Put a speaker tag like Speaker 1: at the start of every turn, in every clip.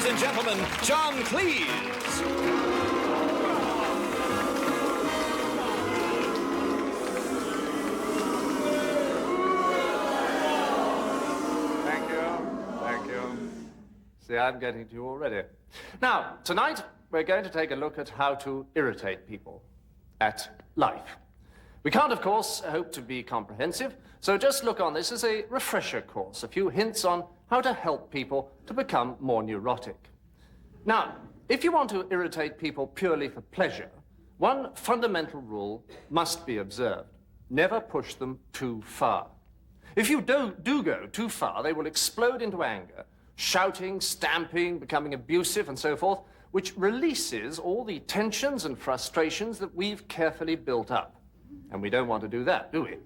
Speaker 1: Ladies and gentlemen, John Cleese.
Speaker 2: Thank you. See, I'm getting to you already. Now, tonight, we're going to take a look at how to irritate people at life. We can't, of course, hope to be comprehensive, so just look on this as a refresher course, a few hints on how to help people to become more neurotic. Now, if you want to irritate people purely for pleasure, one fundamental rule must be observed. Never push them too far. If you do go too far, they will explode into anger, shouting, stamping, becoming abusive, and so forth, which releases all the tensions and frustrations that we've carefully built up. And we don't want to do that, do we?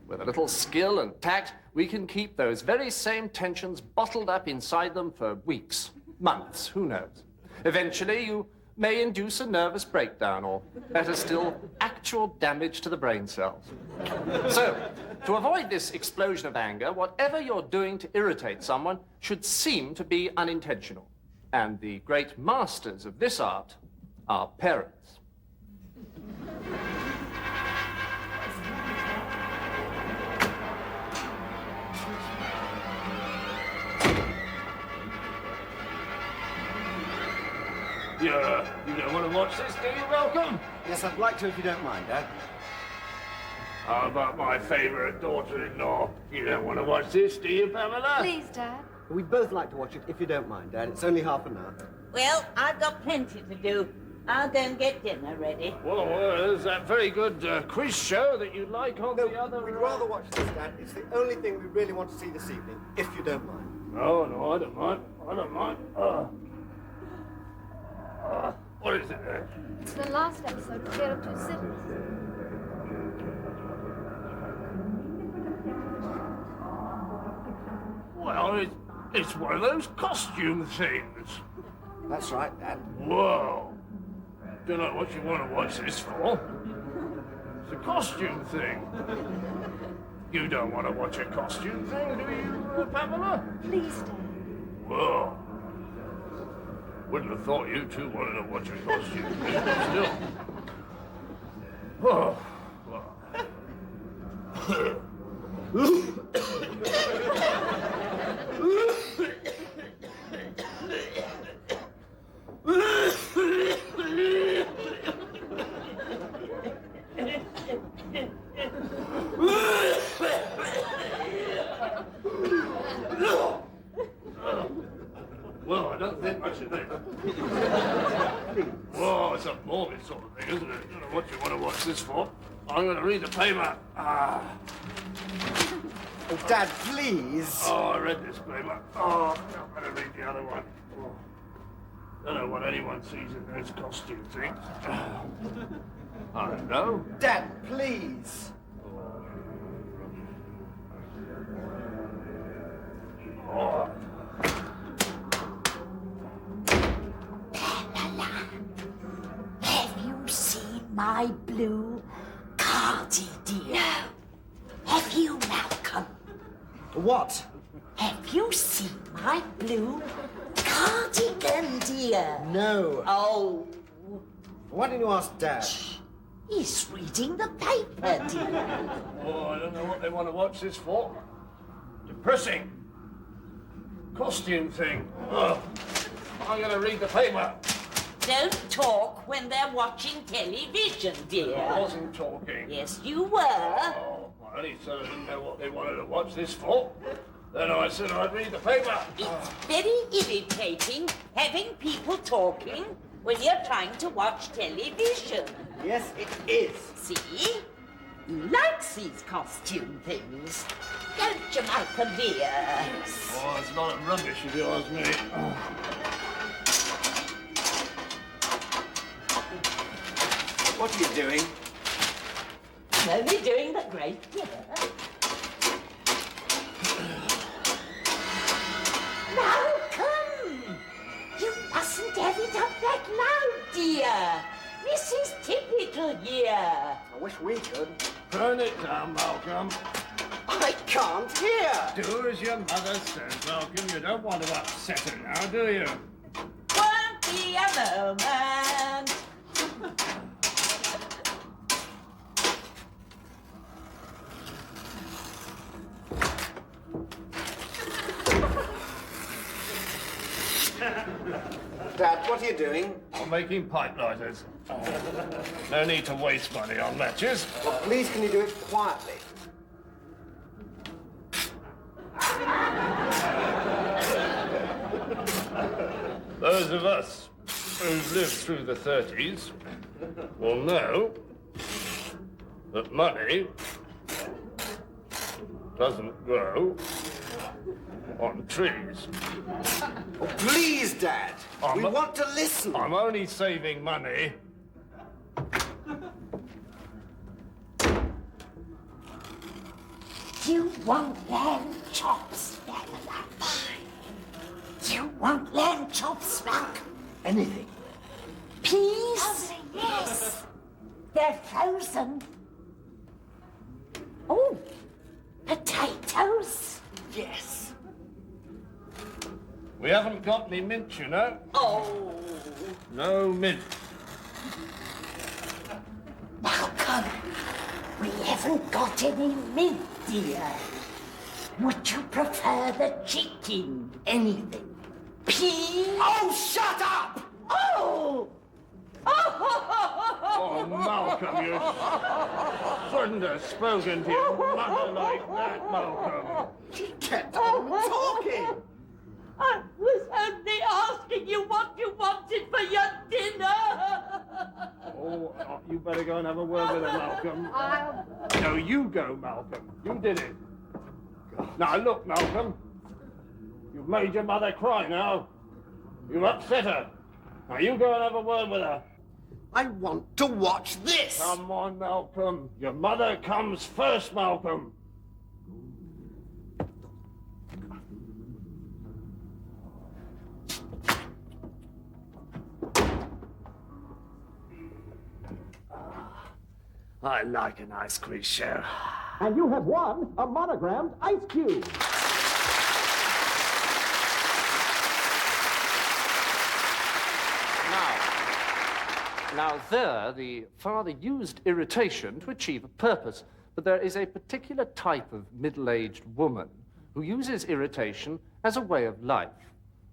Speaker 2: With a little skill and tact, we can keep those very same tensions bottled up inside them for weeks, months, who knows? Eventually, you may induce a nervous breakdown, or better still, actual damage to the brain cells. So, to avoid this explosion of anger, whatever you're doing to irritate someone should seem to be unintentional. And the great masters of this art are parents.
Speaker 3: You don't want to watch this, do you, Malcolm?
Speaker 4: Yes, I'd like to if you don't mind, Dad.
Speaker 3: How about my favourite daughter-in-law? You don't want to watch this, do you, Pamela?
Speaker 5: Please, Dad.
Speaker 4: We'd both like to watch it if you don't mind, Dad. It's only half an hour.
Speaker 6: Well, I've got plenty to do. I'll go and get dinner ready.
Speaker 3: Well, there's that very good quiz show that you like on
Speaker 4: No,
Speaker 3: the other...
Speaker 4: we'd rather watch this, Dad. It's the only thing we really want to see this evening, if you don't mind.
Speaker 3: No, I don't mind. I don't mind. What is it there?
Speaker 5: It's the last episode of Tale of Two Cities.
Speaker 3: Well, it's one of those costume things.
Speaker 4: That's right, Dad.
Speaker 3: Whoa. Don't know what you want to watch this for. It's a costume thing. You don't want to watch a costume thing, do you, Pamela?
Speaker 5: Please, Dad.
Speaker 3: Whoa. Wouldn't have thought you two wanted to watch a costume thing, but still. Oh, well, I don't think much of it. Whoa, it's a morbid sort of thing, isn't it? I don't know what you want to watch this for. I'm going to read the paper.
Speaker 4: Oh, Dad, please.
Speaker 3: Oh, I read this paper. Oh, I'm going to read the other one. Oh. Don't know what anyone sees in those costume things. I don't know.
Speaker 4: Dad, please.
Speaker 3: Oh.
Speaker 6: Have you seen my blue cardi, dear? Have you, Malcolm?
Speaker 4: What?
Speaker 6: Have you seen my blue cardigan, dear?
Speaker 4: No.
Speaker 6: Oh,
Speaker 4: Why didn't you ask Dad?
Speaker 6: he's reading the paper, dear.
Speaker 3: Oh, I don't know what they want to watch this for. Depressing. Costume thing. Oh. I'm going to read the paper.
Speaker 6: Don't talk when they're watching television, dear.
Speaker 3: I wasn't talking.
Speaker 6: Yes, you were.
Speaker 3: Oh, I only said I didn't know what they wanted to watch this for. Then I said I'd read the paper.
Speaker 6: It's very irritating having people talking when you're trying to watch television.
Speaker 4: Yes, it is.
Speaker 6: See? He likes these costume things. Don't you, Malcolm, dear?
Speaker 3: Oh, it's a lot of rubbish if you ask me.
Speaker 4: What are you doing?
Speaker 6: I'm only doing the great, dear. Malcolm! You mustn't have it up that loud, dear. This is typical here.
Speaker 4: I wish we could.
Speaker 3: Turn it down, Malcolm.
Speaker 4: I can't hear.
Speaker 3: Do as your mother says, Malcolm. You don't want to upset her now, do you?
Speaker 6: moment.
Speaker 4: Dad, what are you doing?
Speaker 3: I'm making pipe lighters. No need to waste money on matches.
Speaker 4: Well, please, can you do it quietly?
Speaker 3: Those of us who've lived through the 30s will know that money doesn't grow on trees.
Speaker 4: Oh, please, Dad. We want to listen.
Speaker 3: I'm only saving money.
Speaker 6: Do you want lamb chops? Do you want lamb chops, Mac?
Speaker 4: Anything.
Speaker 6: Peas? Oh, yes. They're frozen. Oh, potatoes?
Speaker 4: Yes.
Speaker 3: We haven't got any mint, you know.
Speaker 6: Oh.
Speaker 3: No mint.
Speaker 6: Malcolm, we haven't got any mint, dear. Would you prefer the chicken?
Speaker 4: Anything.
Speaker 6: Peas?
Speaker 4: Oh, shut up!
Speaker 6: Oh!
Speaker 3: Oh, Malcolm, you shouldn't have spoken to your mother like that, Malcolm.
Speaker 4: She kept on talking.
Speaker 6: I was only asking you what you wanted for your dinner.
Speaker 3: Oh, you better go and have a word with her, Malcolm. No, you go, Malcolm. You did it. Now, look, Malcolm. You've made your mother cry now. You've upset her. Now, you go and have a word with her.
Speaker 4: I want to watch this.
Speaker 3: Come on, Malcolm. Your mother comes first, Malcolm. I like an ice cream show.
Speaker 7: And you have won a monogrammed ice cube.
Speaker 2: Now there, the father used irritation to achieve a purpose, but there is a particular type of middle-aged woman who uses irritation as a way of life.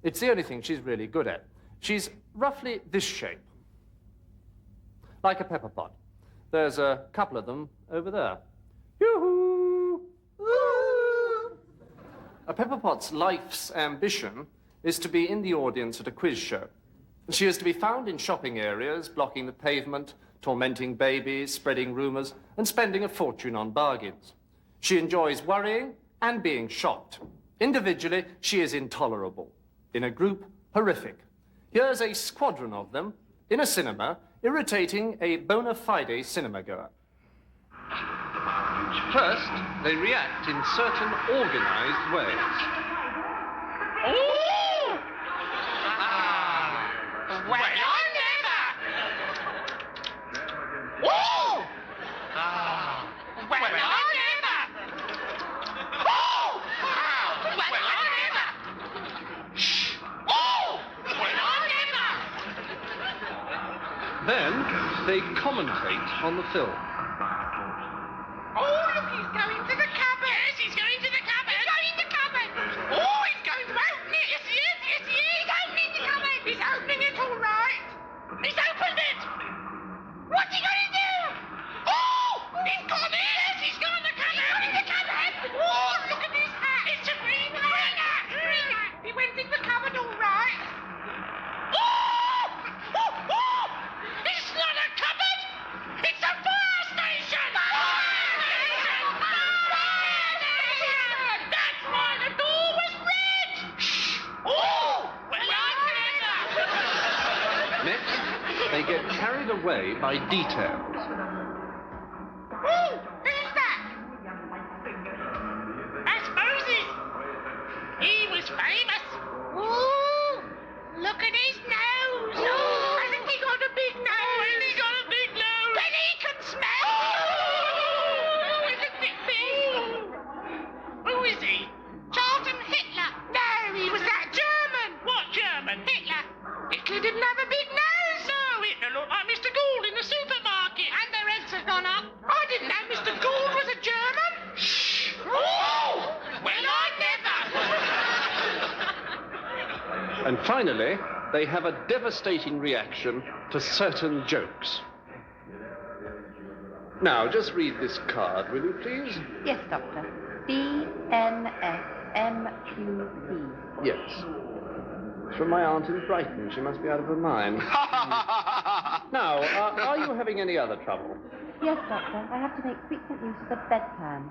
Speaker 2: It's the only thing she's really good at. She's roughly this shape, like a pepper pot. There's a couple of them over there. Yoo-hoo! Woo! A pepper pot's life's ambition is to be in the audience at a quiz show. She is to be found in shopping areas, blocking the pavement, tormenting babies, spreading rumors, and spending a fortune on bargains. She enjoys worrying and being shocked. Individually, she is intolerable. In a group, horrific. Here's a squadron of them in a cinema, irritating a bona fide cinema-goer. First, they react in certain organized ways.
Speaker 6: Ooh! Well, I never! Ooh! Well, I never! Oh! Well, I never! Shh! Oh! Well, I never!
Speaker 2: Then, they commentate on the film.
Speaker 6: Oh, look, he's going to the cupboard. Yes, he's going to the cupboard. He's going to the cupboard. Oh, he's going to open it. Yes, he is. Yes, he is. He's opening the cupboard. He's opening it all right. He's opened it. What's he going to do? Oh, he's gone in. Yes, he's gone in the cupboard. In the cupboard. Oh, look at his hat. It's a green hat. Green hat. He went in the cupboard all right. Oh! Oh! Oh! It's not a cupboard. It's a fire station. That's why the door was red! Shh! Oh! Well,
Speaker 2: Next, they get carried away by details.
Speaker 6: Oh! Who's that? That's Moses! He was famous! Ooh! Look at his nose! Oh! Hasn't he got a big nose? Oh, has he got a big nose? Then he can smell! Oh! Isn't it big? Who is he? Charlton Hitler! No, he was that German! What German? Hitler! Hitler didn't have a big nose!
Speaker 2: And finally, they have a devastating reaction to certain jokes. Now, just read this card, will you please?
Speaker 8: Yes, Doctor. DNSMQP.
Speaker 2: Yes. It's from my aunt in Brighton. She must be out of her mind. Now, are you having any other trouble?
Speaker 8: Yes, Doctor. I have to make frequent use of the bedpan.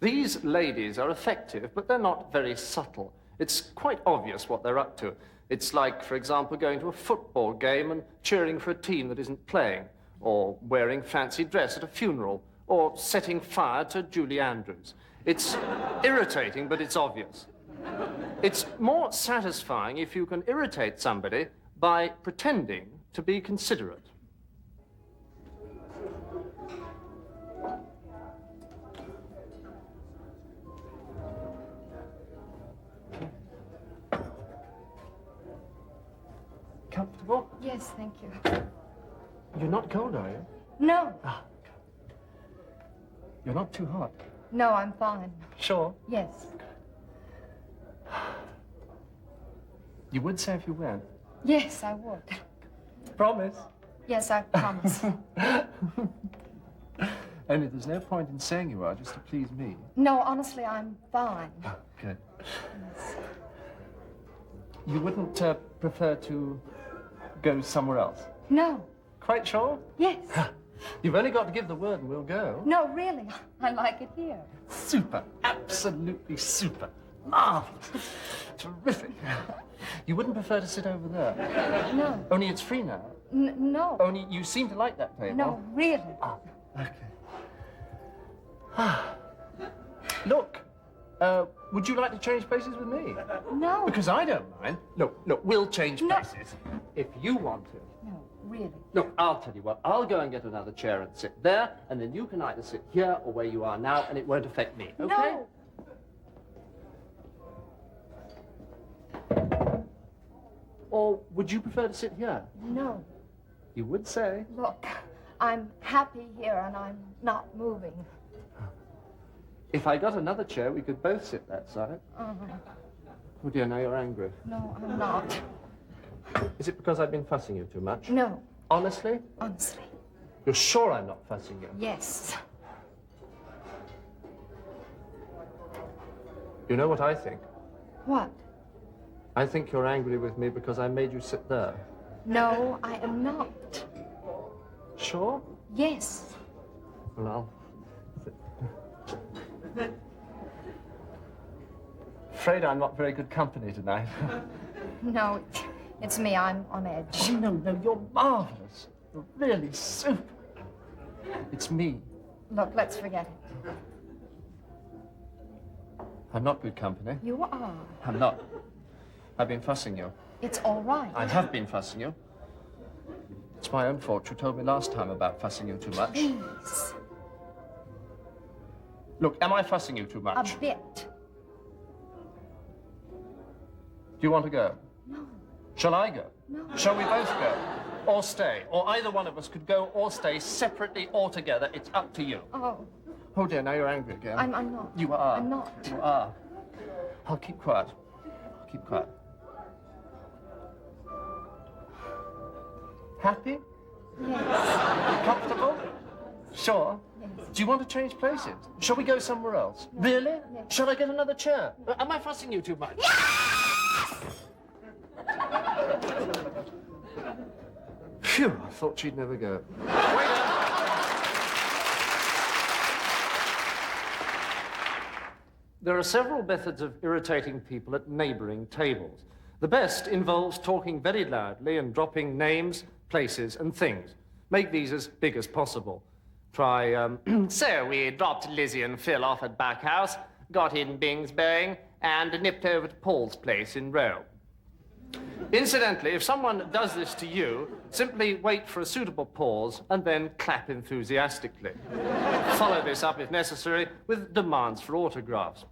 Speaker 2: These ladies are effective, but they're not very subtle. It's quite obvious what they're up to. It's like, for example, going to a football game and cheering for a team that isn't playing, or wearing fancy dress at a funeral, or setting fire to Julie Andrews. It's irritating, but it's obvious. It's more satisfying if you can irritate somebody by pretending to be considerate. Comfortable?
Speaker 5: Yes, thank you.
Speaker 2: You're not cold, are you?
Speaker 5: No.
Speaker 2: Ah. You're not too hot.
Speaker 5: No, I'm fine.
Speaker 2: Sure.
Speaker 5: Yes.
Speaker 2: You would say if you went.
Speaker 5: Yes, I would.
Speaker 2: Promise.
Speaker 5: Yes, I promise.
Speaker 2: Only there's no point in saying you are just to please me.
Speaker 5: No, honestly, I'm fine.
Speaker 2: Oh, good.
Speaker 5: Yes.
Speaker 2: You wouldn't prefer to go somewhere else?
Speaker 5: No.
Speaker 2: Quite sure?
Speaker 5: Yes.
Speaker 2: You've only got to give the word and we'll go.
Speaker 5: No, really. I like it here.
Speaker 2: Super. Absolutely super. Marvelous. Terrific. You wouldn't prefer to sit over there?
Speaker 5: No.
Speaker 2: Only it's free now.
Speaker 5: No.
Speaker 2: Only you seem to like that table.
Speaker 5: No, really.
Speaker 2: Ah, okay. Look, would you like to change places with me?
Speaker 5: No.
Speaker 2: Because I don't mind. Look, we'll change
Speaker 5: No.
Speaker 2: places. If you want to.
Speaker 5: No, really.
Speaker 2: Look, I'll tell you what, I'll go and get another chair and sit there, and then you can either sit here or where you are now, and it won't affect me, okay?
Speaker 5: No.
Speaker 2: Or would you prefer to sit here?
Speaker 5: No.
Speaker 2: You would say.
Speaker 5: Look, I'm happy here and I'm not moving.
Speaker 2: If I got another chair, we could both sit that side. Oh dear, now you're angry.
Speaker 5: No, I'm not.
Speaker 2: Is it because I've been fussing you too much?
Speaker 5: No,
Speaker 2: Honestly?
Speaker 5: honestly.
Speaker 2: You're sure I'm not fussing you?
Speaker 5: Yes.
Speaker 2: You know what I think?
Speaker 5: What?
Speaker 2: I think you're angry with me because I made you sit there.
Speaker 5: No, I am not.
Speaker 2: Sure?
Speaker 5: Yes.
Speaker 2: Well, I'll sit. Afraid I'm not very good company tonight.
Speaker 5: No, it's me. I'm on edge.
Speaker 2: Oh, no, you're marvelous. You're really super. It's me.
Speaker 5: Look, let's forget it.
Speaker 2: I'm not good company.
Speaker 5: You are.
Speaker 2: I'm not. I've been fussing you.
Speaker 5: It's all right.
Speaker 2: I have been fussing you. It's my own fault. You told me last time about fussing you too much.
Speaker 5: Please.
Speaker 2: Look, am I fussing you too much?
Speaker 5: A bit.
Speaker 2: Do you want to go?
Speaker 5: No.
Speaker 2: Shall I go?
Speaker 5: No.
Speaker 2: Shall we both go? Or stay? Or either one of us could go or stay separately or together. It's up to you.
Speaker 5: Oh,
Speaker 2: Oh dear, now you're angry again.
Speaker 5: I'm not.
Speaker 2: You are.
Speaker 5: I'm not.
Speaker 2: You are. I'll keep quiet. I'll keep quiet. Happy?
Speaker 5: Yes.
Speaker 2: Comfortable? Sure?
Speaker 5: Yes.
Speaker 2: Do you want to change places? Shall we go somewhere else? Really?
Speaker 5: Yes.
Speaker 2: Shall I get another chair? Am I fussing you too much? Phew, I thought she'd never go. Waiter! There are several methods of irritating people at neighboring tables. The best involves talking very loudly and dropping names, places, and things. Make these as big as possible. Try, so we dropped Lizzie and Phil off at Backhouse, got in Bingsbury, and nipped over to Paul's place in Rome. Incidentally, if someone does this to you, simply wait for a suitable pause and then clap enthusiastically. Follow this up, if necessary, with demands for autographs.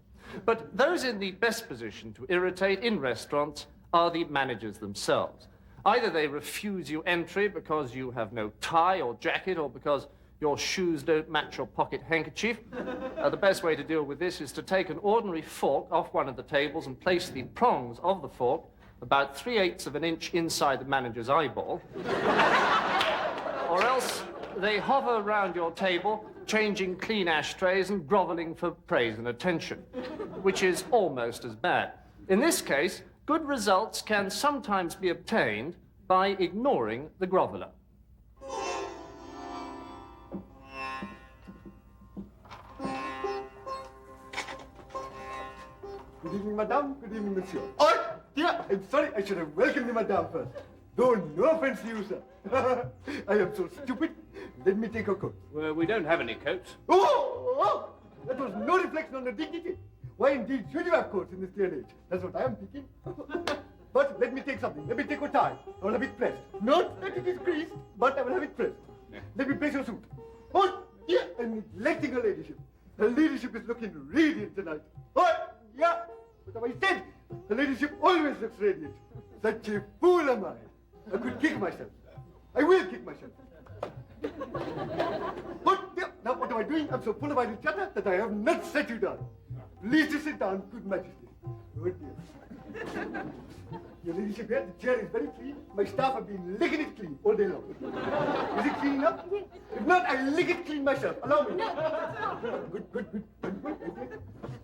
Speaker 2: But those in the best position to irritate in restaurants are the managers themselves. Either they refuse you entry because you have no tie or jacket, or because your shoes don't match your pocket handkerchief. The best way to deal with this is to take an ordinary fork off one of the tables and place the prongs of the fork about 3/8 of an inch inside the manager's eyeball. Or else they hover around your table, changing clean ashtrays and groveling for praise and attention, which is almost as bad. In this case, good results can sometimes be obtained by ignoring the groveler.
Speaker 4: Good evening, madame. Good evening, monsieur. Oh, dear, I'm sorry. I should have welcomed the madame first. No offense to you, sir. I am so stupid. Let me take a coat.
Speaker 3: Well, we don't have any coats.
Speaker 4: Oh! That was no reflection on the dignity. Why, indeed, should you have coats in this day and age? That's what I am thinking. But let me take something. Let me take a tie. I will have it pressed. Not that it is greased, but I will have it pressed.
Speaker 3: Yeah.
Speaker 4: Let me place your suit. Oh, dear, I'm neglecting her ladyship. Her ladyship is looking radiant tonight. Oh, yeah. What have I said? Her ladyship always looks radiant. Such a fool am I. I could kick myself. I will kick myself. But dear, now what am I doing? I'm so full of idle chatter that I have not set you down. Please to sit down, good majesty. Oh dear. Your ladyship here, the chair is very clean. My staff have been licking it clean all day long. Is it clean enough? If not, I'll lick it clean myself. Allow me. No. Good.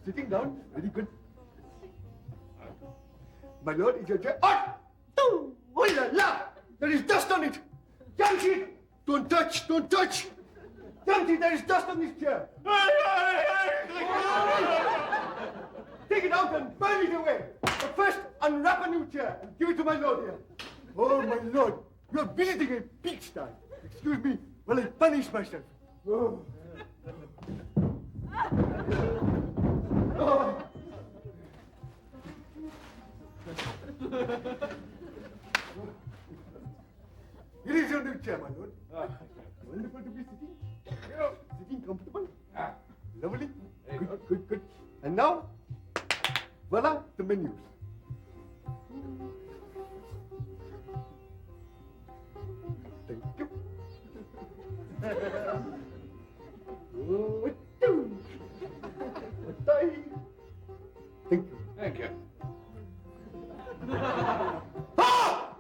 Speaker 4: Sitting down, very good. My lord, is your chair? Oh la la! There is dust on it! Jansi! Don't touch! Jansi, there is dust on this chair! Take it out and burn it away! But first, unwrap a new chair and give it to my lord here. Oh, my lord, you are visiting a pigsty. Excuse me while I punish myself. Oh. Oh. Here is your new chair, my lord. Wonderful to be sitting. Sitting comfortable. Lovely. Good. And now, voila, the menus. Thank you.
Speaker 3: Thank you.
Speaker 4: Ah!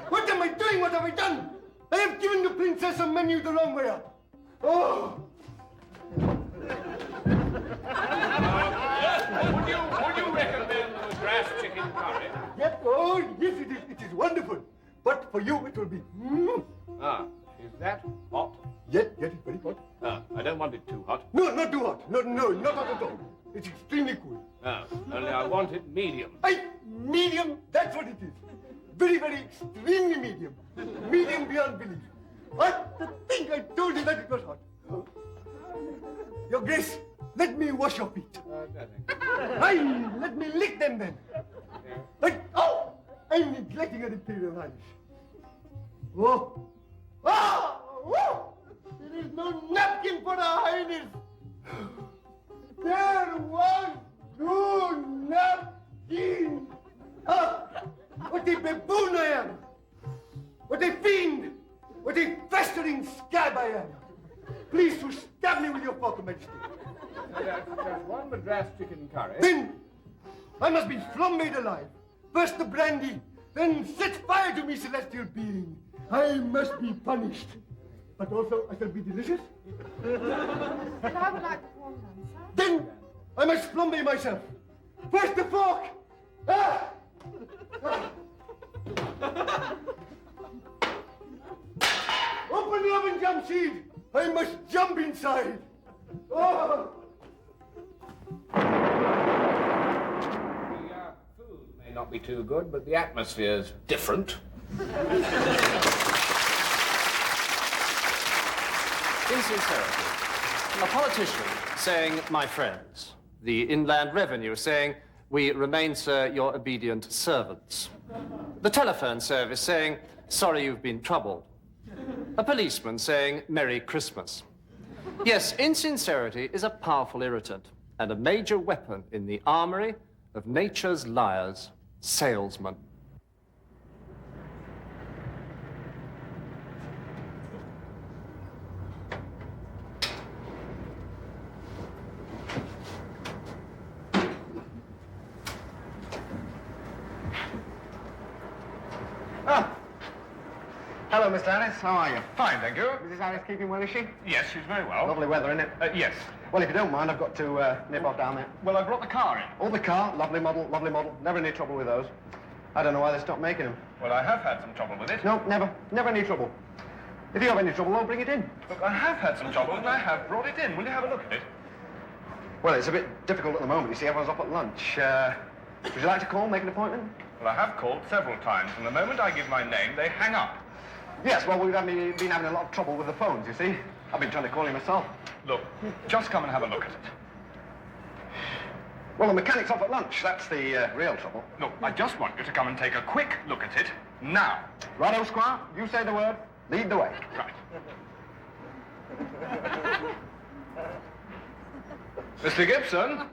Speaker 4: What am I doing? What have I done? I have given the princess a menu the wrong way up. Oh!
Speaker 3: Would you recommend the grass chicken curry?
Speaker 4: Yep. Oh, yes, it is. It is wonderful. But for you, it will be.
Speaker 3: Is that hot?
Speaker 4: Yes, it's very hot.
Speaker 3: I don't want it too hot.
Speaker 4: No, not too hot. No, not hot at all. It's extremely cool.
Speaker 3: Only I want it medium.
Speaker 4: Medium, that's what it is. Very, very extremely medium. Medium beyond belief. What? To think I told you that it was hot. Your Grace, let me wash your feet. Aye, let me lick them then. But, I'm neglecting an imperial highness. There is no napkin for the highness. There was no napkin. What a baboon I am! What a fiend! What a festering scab I am! Please to stab me with your fork, Majesty.
Speaker 3: That's one Madras chicken curry.
Speaker 4: Then I must be flambéed alive. First the brandy, then set fire to me, celestial being. I must be punished. But also I shall be delicious.
Speaker 5: But I would like the corn done, sir.
Speaker 4: Then I must flambe myself. First the fork. Open the oven, Jamshid. I must jump inside. Oh.
Speaker 3: The food may not be too good, but the atmosphere's different.
Speaker 2: Insincerity. A politician saying, my friends. The Inland Revenue saying, we remain, sir, your obedient servants. The telephone service saying, sorry you've been troubled. A policeman saying, Merry Christmas. Yes, insincerity is a powerful irritant. and a major weapon in the armory of nature's liars, salesmen.
Speaker 9: Hello, Mr. Harris. How are you?
Speaker 10: Fine, thank you.
Speaker 9: Mrs. Harris keeping well, is she?
Speaker 10: Yes, she's very well.
Speaker 9: Lovely weather, isn't it?
Speaker 10: Yes.
Speaker 9: Well, if you don't mind, I've got to nip off down there.
Speaker 10: Well, I brought the car in.
Speaker 9: Oh, the car. Lovely model, lovely model. Never any trouble with those. I don't know why they stopped making them.
Speaker 10: Well, I have had some trouble with it.
Speaker 9: No, never. Never any trouble. If you have any trouble, I'll bring it in.
Speaker 10: Look, I have had some trouble, and I have brought it in. Will you have a look at it?
Speaker 9: Well, it's a bit difficult at the moment. You see, everyone's up at lunch. Would you like to call, make an appointment?
Speaker 10: Well, I have called several times, and the moment I give my name, they hang up.
Speaker 9: Yes, well, we've been having a lot of trouble with the phones, you see. I've been trying to call you myself.
Speaker 10: Look, just come and have a look at it.
Speaker 9: Well, the mechanic's off at lunch. That's the real trouble.
Speaker 10: Look, I just want you to come and take a quick look at it now.
Speaker 9: Righto, Squire. You say the word. Lead the way.
Speaker 10: Right. Mr. Gibson?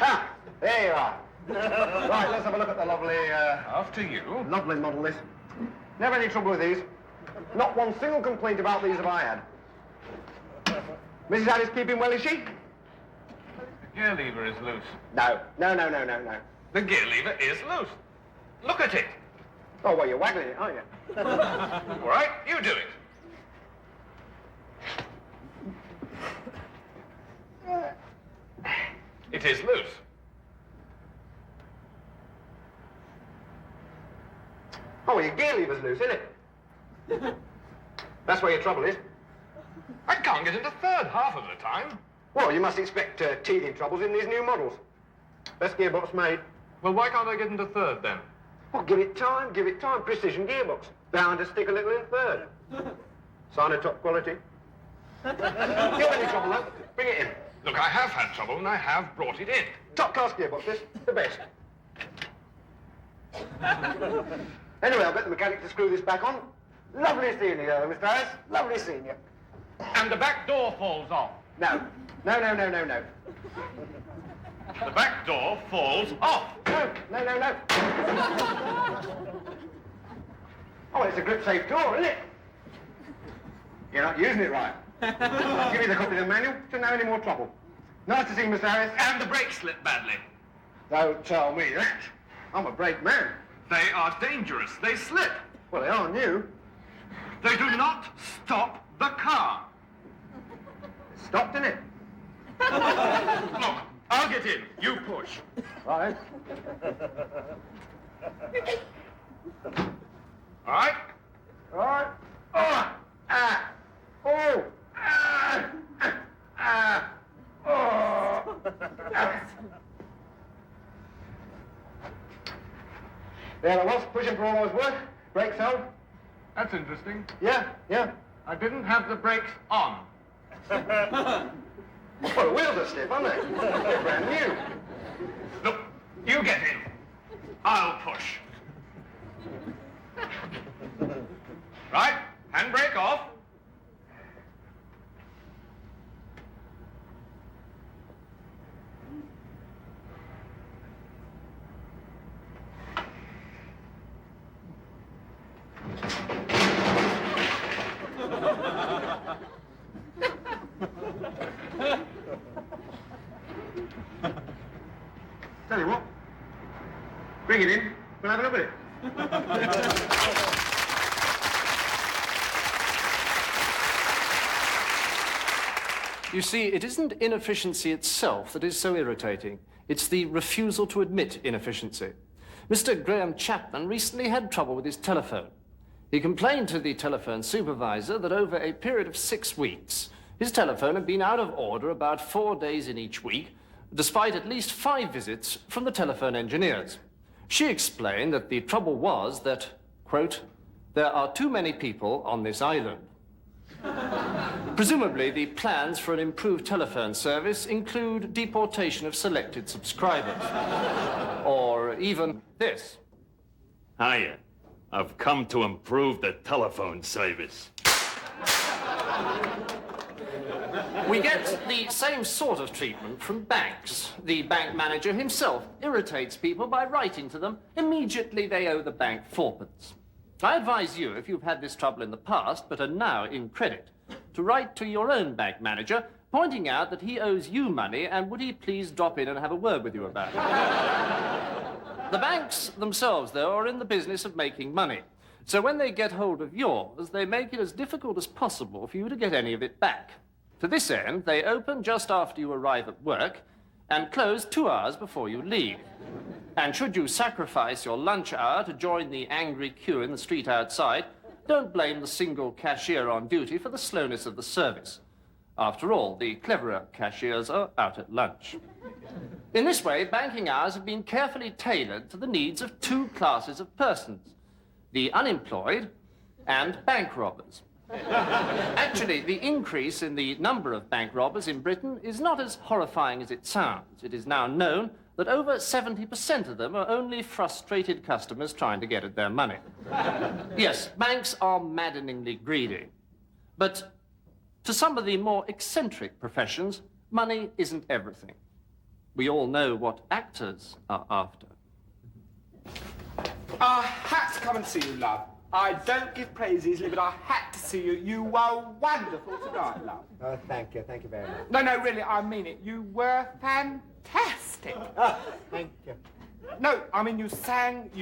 Speaker 9: Ah, there you are. Right, let's have a look at the lovely,
Speaker 10: After you.
Speaker 9: lovely model, this. Never any trouble with these. Not one single complaint about these have I had. Mrs. Harris keeping well, is she?
Speaker 10: The gear lever is loose.
Speaker 9: No. No.
Speaker 10: The gear lever is loose. Look at it.
Speaker 9: Oh, well, you're waggling it, aren't you?
Speaker 10: All right, you do it. It is loose.
Speaker 9: Oh, well, your gear lever's loose, isn't it? That's where your trouble is.
Speaker 10: I can't get into third half of the time.
Speaker 9: Well, you must expect teething troubles in these new models. Best gearbox made.
Speaker 10: Well, why can't I get into third then?
Speaker 9: Well, give it time. Precision gearbox. Bound to stick a little in third. Sign of top quality. You have any trouble, though? Bring it in.
Speaker 10: Look, I have had trouble and I have brought it in.
Speaker 9: Top class gearbox, this. The best. Anyway, I'll get the mechanic to screw this back on. Lovely seeing you, Mr. Harris. Lovely seeing you.
Speaker 10: And the back door falls off.
Speaker 9: No. No.
Speaker 10: The back door falls off.
Speaker 9: No. Oh, it's a grip-safe door, isn't it? You're not using it right. Give me the copy of the manual. Shouldn't have any more trouble. Nice to see you, Mr. Harris.
Speaker 10: And the brakes slip badly.
Speaker 9: Don't tell me that. I'm a brake man.
Speaker 10: They are dangerous. They slip.
Speaker 9: Well, they are new.
Speaker 10: They do not stop the car.
Speaker 9: Stopped, innit?
Speaker 10: Look, I'll get in. You push.
Speaker 9: Right.
Speaker 10: All right?
Speaker 9: Right. Oh! Ah! Oh! Ah! Ah! Oh! Ah. There I was, pushing for all I was worth. Brakes on.
Speaker 10: That's interesting.
Speaker 9: Yeah.
Speaker 10: I didn't have the brakes on.
Speaker 9: Well, the wheels are stiff, aren't they? They're brand new.
Speaker 10: Look, you get in. I'll push. Right, handbrake off.
Speaker 9: Tell you what. Bring it in. We'll have a look at it.
Speaker 2: You see, it isn't inefficiency itself that is so irritating. It's the refusal to admit inefficiency. Mr. Graham Chapman recently had trouble with his telephone. He complained to the telephone supervisor that over a period of 6 weeks, his telephone had been out of order about 4 days in each week, despite at least 5 visits from the telephone engineers. She explained that the trouble was that, quote, there are too many people on this island. Presumably, the plans for an improved telephone service include deportation of selected subscribers. Or even this.
Speaker 11: Hiya. I've come to improve the telephone service.
Speaker 2: We get the same sort of treatment from banks. The bank manager himself irritates people by writing to them immediately they owe the bank fourpence. I advise you, if you've had this trouble in the past but are now in credit, to write to your own bank manager pointing out that he owes you money and would he please drop in and have a word with you about it. The banks themselves, though, are in the business of making money. So when they get hold of yours, they make it as difficult as possible for you to get any of it back. To this end, they open just after you arrive at work and close 2 hours before you leave. And should you sacrifice your lunch hour to join the angry queue in the street outside, don't blame the single cashier on duty for the slowness of the service. After all, the cleverer cashiers are out at lunch. In this way, banking hours have been carefully tailored to the needs of 2 classes of persons, the unemployed and bank robbers. Actually, the increase in the number of bank robbers in Britain is not as horrifying as it sounds. It is now known that over 70% of them are only frustrated customers trying to get at their money. Yes, banks are maddeningly greedy. But to some of the more eccentric professions, money isn't everything. We all know what actors are after.
Speaker 12: I had to come and see you, love. I don't give praise easily, but I had to see you. You were wonderful tonight, love.
Speaker 9: Oh, thank you very much.
Speaker 12: No, really, I mean it. You were fantastic.
Speaker 9: Oh, thank you.
Speaker 12: No, I mean you sang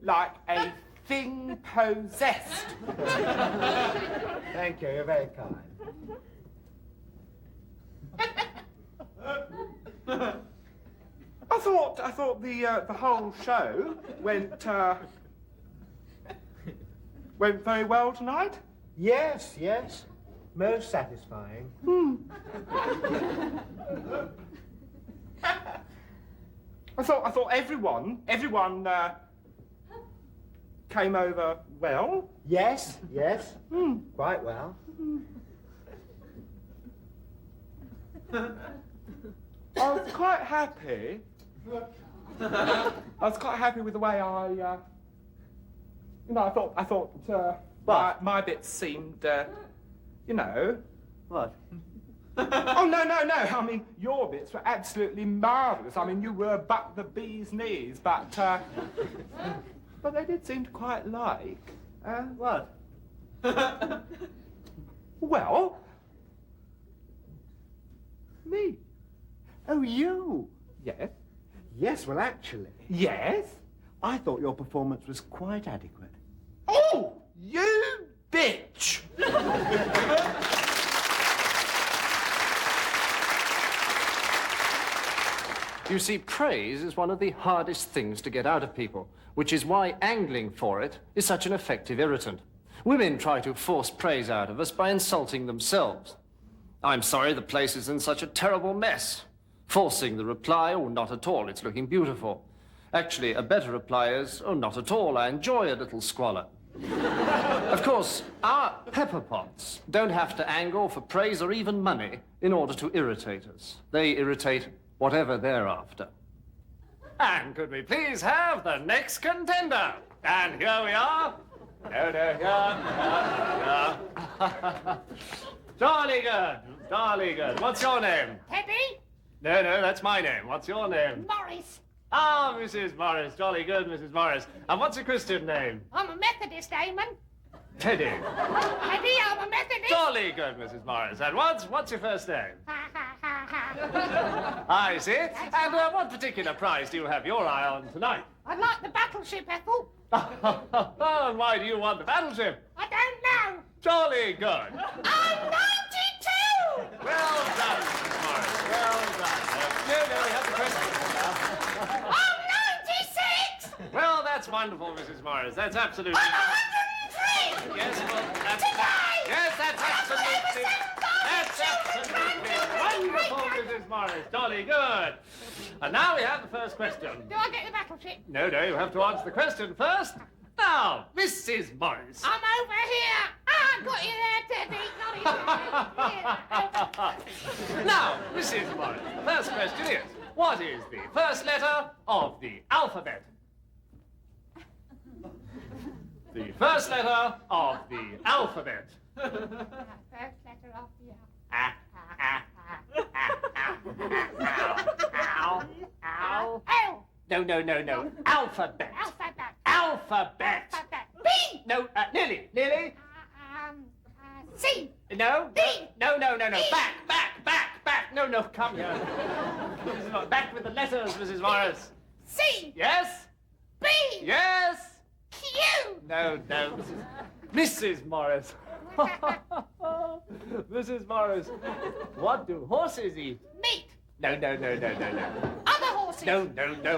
Speaker 12: like a thing possessed.
Speaker 9: Thank you, you're very kind.
Speaker 12: I thought the whole show went very well tonight.
Speaker 9: Yes, most satisfying.
Speaker 12: I thought everyone came over well.
Speaker 9: Yes, quite well.
Speaker 12: I was quite happy. I was quite happy with the way I thought my bits seemed,
Speaker 9: What?
Speaker 12: Oh, no. I mean, your bits were absolutely marvellous. I mean, you were but the bee's knees, but they did seem to quite like.
Speaker 9: What?
Speaker 12: Well, me.
Speaker 9: Oh, you?
Speaker 12: Yes.
Speaker 9: Yes, well, actually,
Speaker 12: Yes?
Speaker 9: I thought your performance was quite adequate.
Speaker 12: Oh, you bitch!
Speaker 2: You see, praise is one of the hardest things to get out of people, which is why angling for it is such an effective irritant. Women try to force praise out of us by insulting themselves. I'm sorry the place is in such a terrible mess. Forcing the reply, oh, not at all, it's looking beautiful. Actually, a better reply is, oh, not at all, I enjoy a little squalor. Of course, our pepper pots don't have to angle for praise or even money in order to irritate us. They irritate whatever they're after. And could we please have the next contender? And here we are. Jolly good. What's your name?
Speaker 6: Teddy?
Speaker 2: No, that's my name. What's your name?
Speaker 6: Morris.
Speaker 2: Ah, Mrs. Morris. Jolly good, Mrs. Morris. And what's your Christian name?
Speaker 6: I'm a Methodist, Damon.
Speaker 2: Teddy.
Speaker 6: Teddy, I'm a Methodist.
Speaker 2: Jolly good, Mrs. Morris. And what's your first name? I see. And what particular prize do you have your eye on tonight?
Speaker 6: I'd like the battleship, Ethel.
Speaker 2: Oh, and why do you want the battleship?
Speaker 6: I don't know.
Speaker 2: Jolly good.
Speaker 6: I'm 92!
Speaker 2: Well done, Mrs. Morris. Well done. No, we have the question.
Speaker 6: I'm 96!
Speaker 2: Well, that's wonderful, Mrs. Morris. That's absolutely...
Speaker 6: I'm 103!
Speaker 2: Yes, well, that's...
Speaker 6: Today!
Speaker 2: Yes, that's absolutely... That's absolutely wonderful, Mrs. Morris. Jolly good. And now we have the first question.
Speaker 6: Do I get the battleship?
Speaker 2: No, you have to answer the question first. Now, Mrs. Morris.
Speaker 6: I'm over here. I got you there, Teddy. Not even.
Speaker 2: Now, Mrs. Morris, the first question is, what is the first letter of the alphabet? The first letter of the alphabet.
Speaker 6: First letter of the alphabet.
Speaker 2: Ow. No. Alphabet. Alphabet.
Speaker 6: B.
Speaker 2: No, nearly.
Speaker 6: C.
Speaker 2: No.
Speaker 6: D.
Speaker 2: No.
Speaker 6: E.
Speaker 2: Back. No, come here. Back with the letters, Mrs. Morris.
Speaker 6: C.
Speaker 2: Yes?
Speaker 6: B.
Speaker 2: Yes?
Speaker 6: Q.
Speaker 2: No, Mrs. Morris. Mrs. Morris, what do horses eat?
Speaker 6: Meat.
Speaker 2: No.
Speaker 6: Other horses.
Speaker 2: No.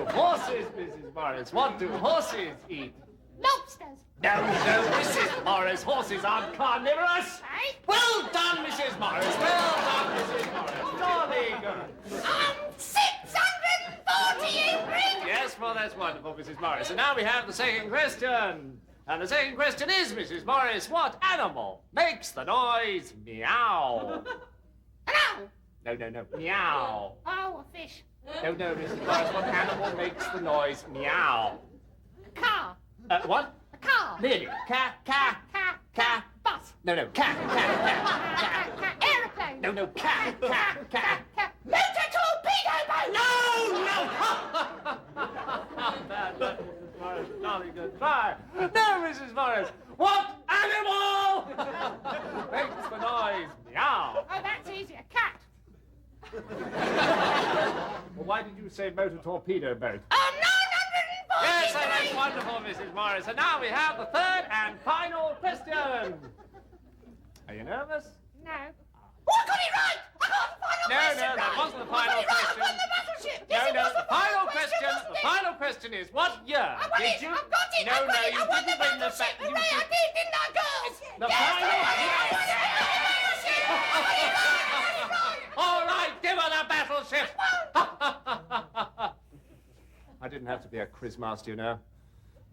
Speaker 2: Horses, Mrs. Morris. What do horses eat?
Speaker 6: Lobsters.
Speaker 2: No, Mrs. Morris. Horses aren't carnivorous.
Speaker 6: Right?
Speaker 2: Well done, Mrs. Morris. Jolly good.
Speaker 6: 640 you bring.
Speaker 2: Yes, well, that's wonderful, Mrs. Morris. And now we have the second question. And the second question is, Mrs. Morris, what animal makes the noise meow?
Speaker 6: An owl.
Speaker 2: No. Meow.
Speaker 6: Oh, a fish.
Speaker 2: No, Mrs. Morris, what animal makes the noise meow?
Speaker 6: A car.
Speaker 2: What?
Speaker 6: A car.
Speaker 2: Nearly. Cat.
Speaker 6: Bus.
Speaker 2: No, cat.
Speaker 6: Aeroplane.
Speaker 2: No, cat.
Speaker 6: Motor torpedo boat.
Speaker 2: No! Bad, Mrs. Morris. Jolly good try. No, Mrs. Morris. What animal makes the noise meow?
Speaker 6: Oh, that's easy. A cat.
Speaker 2: Well, why did you say motor torpedo boat?
Speaker 6: Oh, 940.
Speaker 2: Yes, that's wonderful, Mrs. Morris. And now we have the third and final question. Are you nervous?
Speaker 6: No. Oh, I got it right! I got the final question
Speaker 2: No, that wasn't the final
Speaker 6: I got it right.
Speaker 2: question.
Speaker 6: I won the battleship. Yes, it was
Speaker 2: The final question.
Speaker 6: wasn't
Speaker 2: The
Speaker 6: it?
Speaker 2: final question is, what year
Speaker 6: I won
Speaker 2: did
Speaker 6: it.
Speaker 2: you?
Speaker 6: I've got it.
Speaker 2: No,
Speaker 6: I won it.
Speaker 2: you
Speaker 6: I won
Speaker 2: didn't
Speaker 6: the
Speaker 2: win the
Speaker 6: battleship.
Speaker 2: bet.
Speaker 6: Hooray, I did, didn't I, girls?
Speaker 2: The
Speaker 6: yes,
Speaker 2: final.
Speaker 6: I won it.
Speaker 2: All right, give her the battleship. I didn't have to be a quizmaster, you know.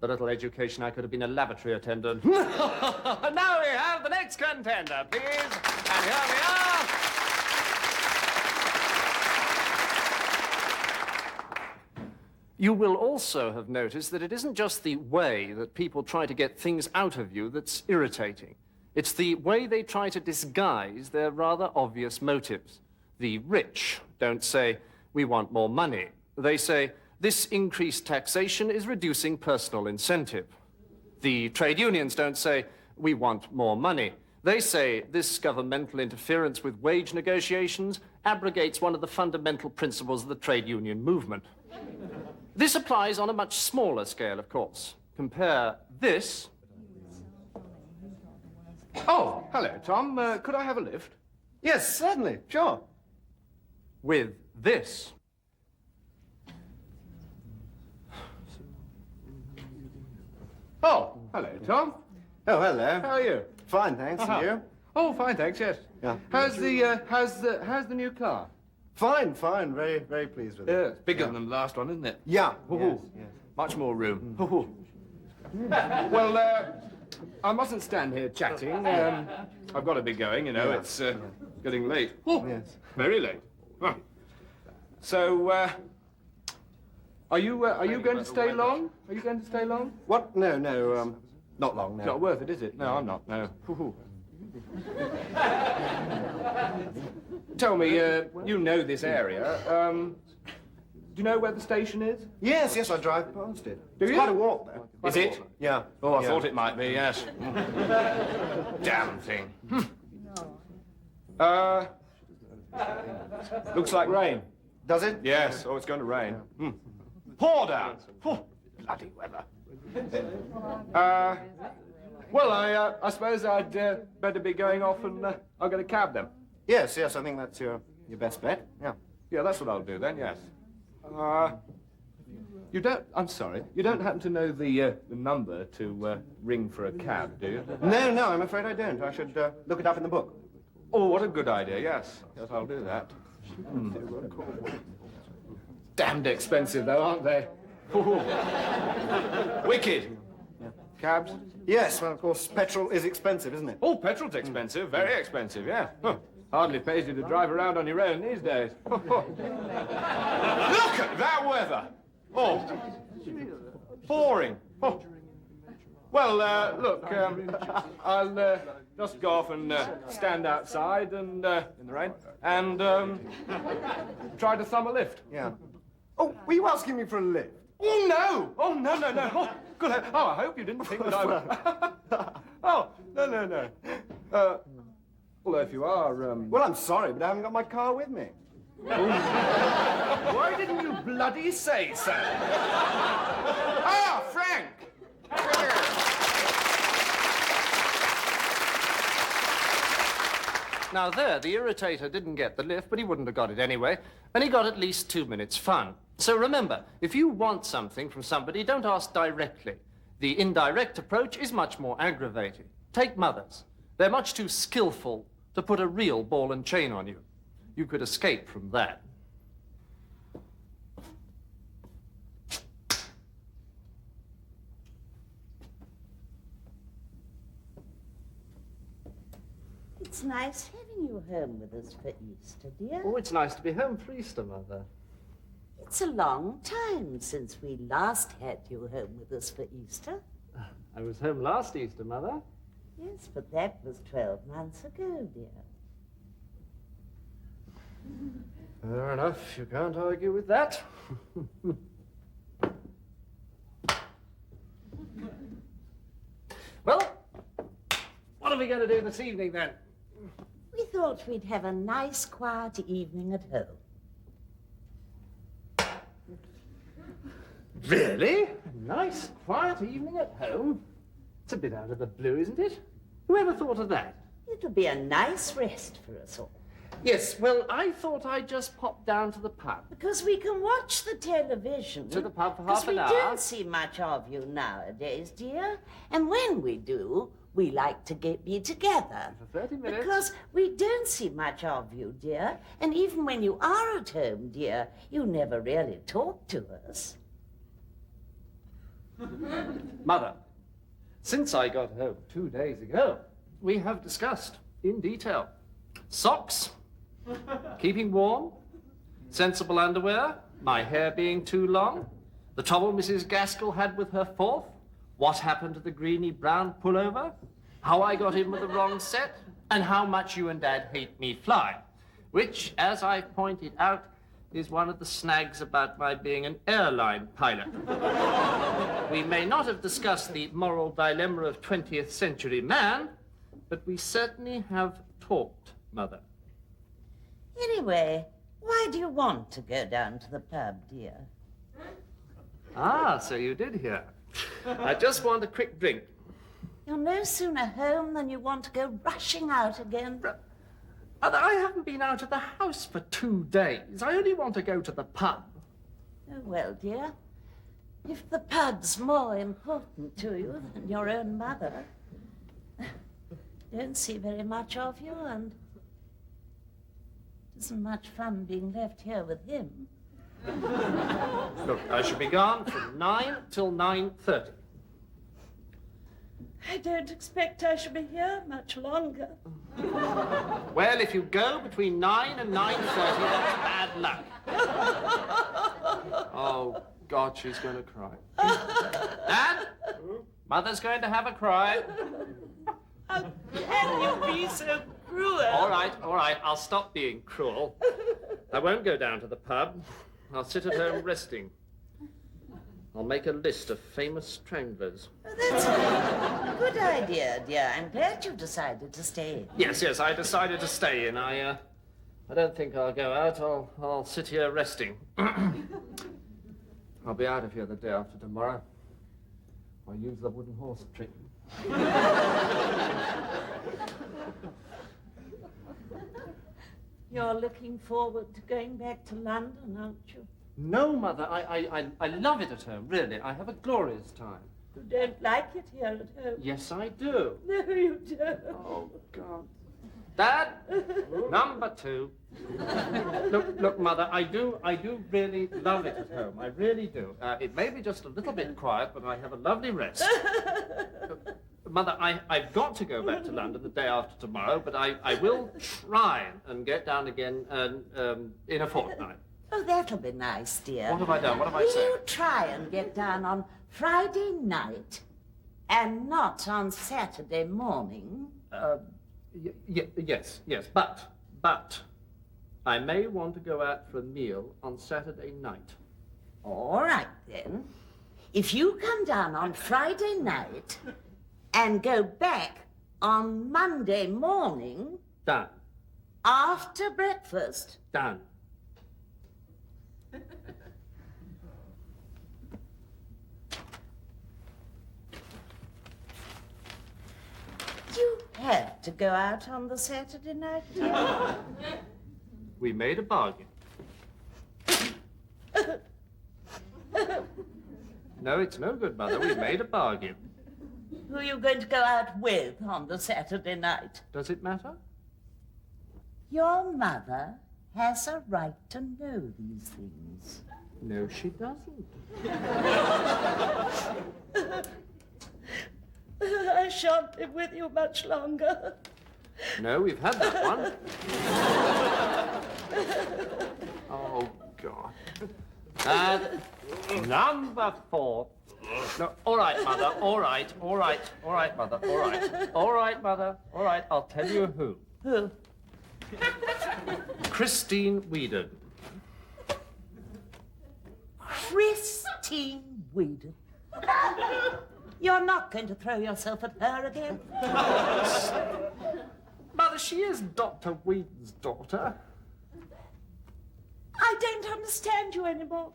Speaker 2: The little education, I could have been a lavatory attendant. And now we have the next contender, please. And here we are. You will also have noticed that it isn't just the way that people try to get things out of you that's irritating. It's the way they try to disguise their rather obvious motives. The rich don't say, we want more money. They say, this increased taxation is reducing personal incentive. The trade unions don't say, we want more money. They say, this governmental interference with wage negotiations abrogates one of the fundamental principles of the trade union movement. This applies on a much smaller scale, of course. Compare this.
Speaker 3: Oh, hello, Tom. Could I have a lift?
Speaker 4: Yes, certainly. Sure.
Speaker 2: With this.
Speaker 3: Oh, hello, Tom.
Speaker 4: Oh, hello.
Speaker 3: How are you?
Speaker 4: Fine, thanks. And you?
Speaker 3: Oh, fine, thanks. Yes.
Speaker 4: Yeah.
Speaker 3: How's the new car?
Speaker 4: Fine. Very, very pleased with it.
Speaker 3: Yeah, it's bigger than the last one, isn't it?
Speaker 4: Yeah.
Speaker 3: Ooh,
Speaker 4: Yes.
Speaker 3: much more room. Ooh. Well, I mustn't stand here chatting. I've got to be going. You know, it's getting late. Oh,
Speaker 4: Yes.
Speaker 3: very late. Huh. So, are you going to stay long? Are you going to stay long?
Speaker 4: What? No, not long, no.
Speaker 3: It's not worth it, is it? No, I'm not. No. Tell me, you know this area. Do you know where the station is?
Speaker 4: Yes, I drive past it.
Speaker 3: Do
Speaker 4: It's
Speaker 3: you?
Speaker 4: quite a walk, though.
Speaker 3: Is it?
Speaker 4: Yeah.
Speaker 3: Oh, I
Speaker 4: Yeah.
Speaker 3: thought it might be, yes. Damn thing. Looks like rain.
Speaker 4: Does it?
Speaker 3: Yes, oh, it's going to rain. Pour down. Oh, bloody weather. Well, I suppose I'd better be going off and I'll get a cab then.
Speaker 4: Yes, I think that's your best bet. Yeah.
Speaker 3: Yeah, that's what I'll do then, yes. You don't, I'm sorry, you don't happen to know the number to ring for a cab, do you?
Speaker 4: No, I'm afraid I don't. I should look it up in the book.
Speaker 3: Oh, what a good idea, yes. Yes, I'll do that. Damned expensive, though, aren't they? Wicked. Cabs?
Speaker 4: Yes, well, of course, petrol is expensive, isn't it?
Speaker 3: Oh, petrol's expensive, very expensive, yeah. Huh. Hardly pays you to drive around on your own these days. Look at that weather! Oh, boring. Oh. Well, look, I'll just go off and stand outside and in the rain and try to thumb a lift.
Speaker 9: Yeah. Oh, were you asking me for a lift?
Speaker 3: Oh, no! Oh, no, no, no. Oh, good. Oh, I hope you didn't think that I was... Oh, no, no, no. Although if you are...
Speaker 9: Well, I'm sorry, but I haven't got my car with me.
Speaker 3: Why didn't you bloody say so? Ah, Frank!
Speaker 2: Now there, the irritator didn't get the lift, but he wouldn't have got it anyway, and he got at least 2 minutes fun. So remember, if you want something from somebody, don't ask directly. The indirect approach is much more aggravating. Take mothers. They're much too skillful to put a real ball and chain on you. You could escape from that.
Speaker 13: It's nice having you home with us for Easter, dear.
Speaker 2: Oh, it's nice to be home for Easter, Mother.
Speaker 13: It's a long time since we last had you home with us for Easter.
Speaker 2: I was home last Easter, Mother.
Speaker 13: Yes, but that was 12 months ago, dear.
Speaker 2: Fair enough. You can't argue with that. Well, what are we going to do this evening, then?
Speaker 13: We thought we'd have a nice, quiet evening at home.
Speaker 2: Really? A nice, quiet evening at home? It's a bit out of the blue, isn't it? Whoever thought of that?
Speaker 13: It'll be a nice rest for us all.
Speaker 2: Yes, well, I thought I'd just pop down to the pub.
Speaker 13: Because we can watch the television.
Speaker 2: To the pub for half an hour?
Speaker 13: Because we don't see much of you nowadays, dear. And when we do, we like to be together.
Speaker 2: For 30 minutes?
Speaker 13: Because we don't see much of you, dear. And even when you are at home, dear, you never really talk to us.
Speaker 2: Mother, since I got home 2 days ago, we have discussed in detail socks, keeping warm, sensible underwear, my hair being too long, the trouble Mrs. Gaskell had with her fourth, what happened to the greeny brown pullover, how I got in with the wrong set, and how much you and Dad hate me flying, which, as I've pointed out, is one of the snags about my being an airline pilot. We may not have discussed the moral dilemma of 20th century man, but we certainly have talked, Mother.
Speaker 13: Anyway, why do you want to go down to the pub, dear?
Speaker 2: Ah, so you did hear. I just want a quick drink.
Speaker 13: You're no sooner home than you want to go rushing out again.
Speaker 2: Mother, I haven't been out of the house for 2 days. I only want to go to the pub.
Speaker 13: Oh, well, dear, if the pub's more important to you than your own mother, don't see very much of you, and it isn't much fun being left here with him.
Speaker 2: Look, I shall be gone from 9 till 9:30.
Speaker 13: I don't expect I shall be here much longer.
Speaker 2: Well, if you go between 9 and 9:30, that's bad luck. Oh, God, she's going to cry. Dad? Mother's going to have a cry.
Speaker 13: How can you be so cruel?
Speaker 2: All right, I'll stop being cruel. I won't go down to the pub. I'll sit at home resting. I'll make a list of famous stranglers.
Speaker 13: That's a good idea, dear. I'm glad you decided to stay.
Speaker 2: Yes, I decided to stay in. I don't think I'll go out. I'll sit here resting. I'll be out of here the day after tomorrow. I'll use the wooden horse trick.
Speaker 13: You're looking forward to going back to London, aren't you?
Speaker 2: No, Mother, I love it at home, really. I have a glorious time.
Speaker 13: You don't like it here at home?
Speaker 2: Yes, I do.
Speaker 13: No, you don't.
Speaker 2: Oh, God. Dad, number 2. Look, Mother, I do really love it at home. I really do. It may be just a little bit quiet, but I have a lovely rest. Mother, I've got to go back to London the day after tomorrow, but I will try and get down again in a fortnight.
Speaker 13: Oh, that'll be nice, dear.
Speaker 2: What have I done? What have I said?
Speaker 13: Will you try and get down on Friday night? And not on Saturday morning?
Speaker 2: Yes, but I may want to go out for a meal on Saturday night.
Speaker 13: All right, then. If you come down on Friday night and go back on Monday morning...
Speaker 2: Done.
Speaker 13: After breakfast...
Speaker 2: Done.
Speaker 13: You had to go out on the Saturday night, dear.
Speaker 2: We made a bargain. No, it's no good, Mother. We made a bargain.
Speaker 13: Who are you going to go out with on the Saturday night?
Speaker 2: Does it matter?
Speaker 13: Your mother has a right to know these things.
Speaker 2: No, she doesn't.
Speaker 13: I shan't live with you much longer.
Speaker 2: No, we've had that one. Oh, God. And number 4. No, all right, Mother, all right, Mother, all right. All right, Mother, all right, I'll tell you who.
Speaker 13: Who?
Speaker 2: Christine Whedon.
Speaker 13: Christine Whedon. You're not going to throw yourself at her again?
Speaker 2: Mother, she is Dr. Whedon's daughter.
Speaker 13: I don't understand you anymore.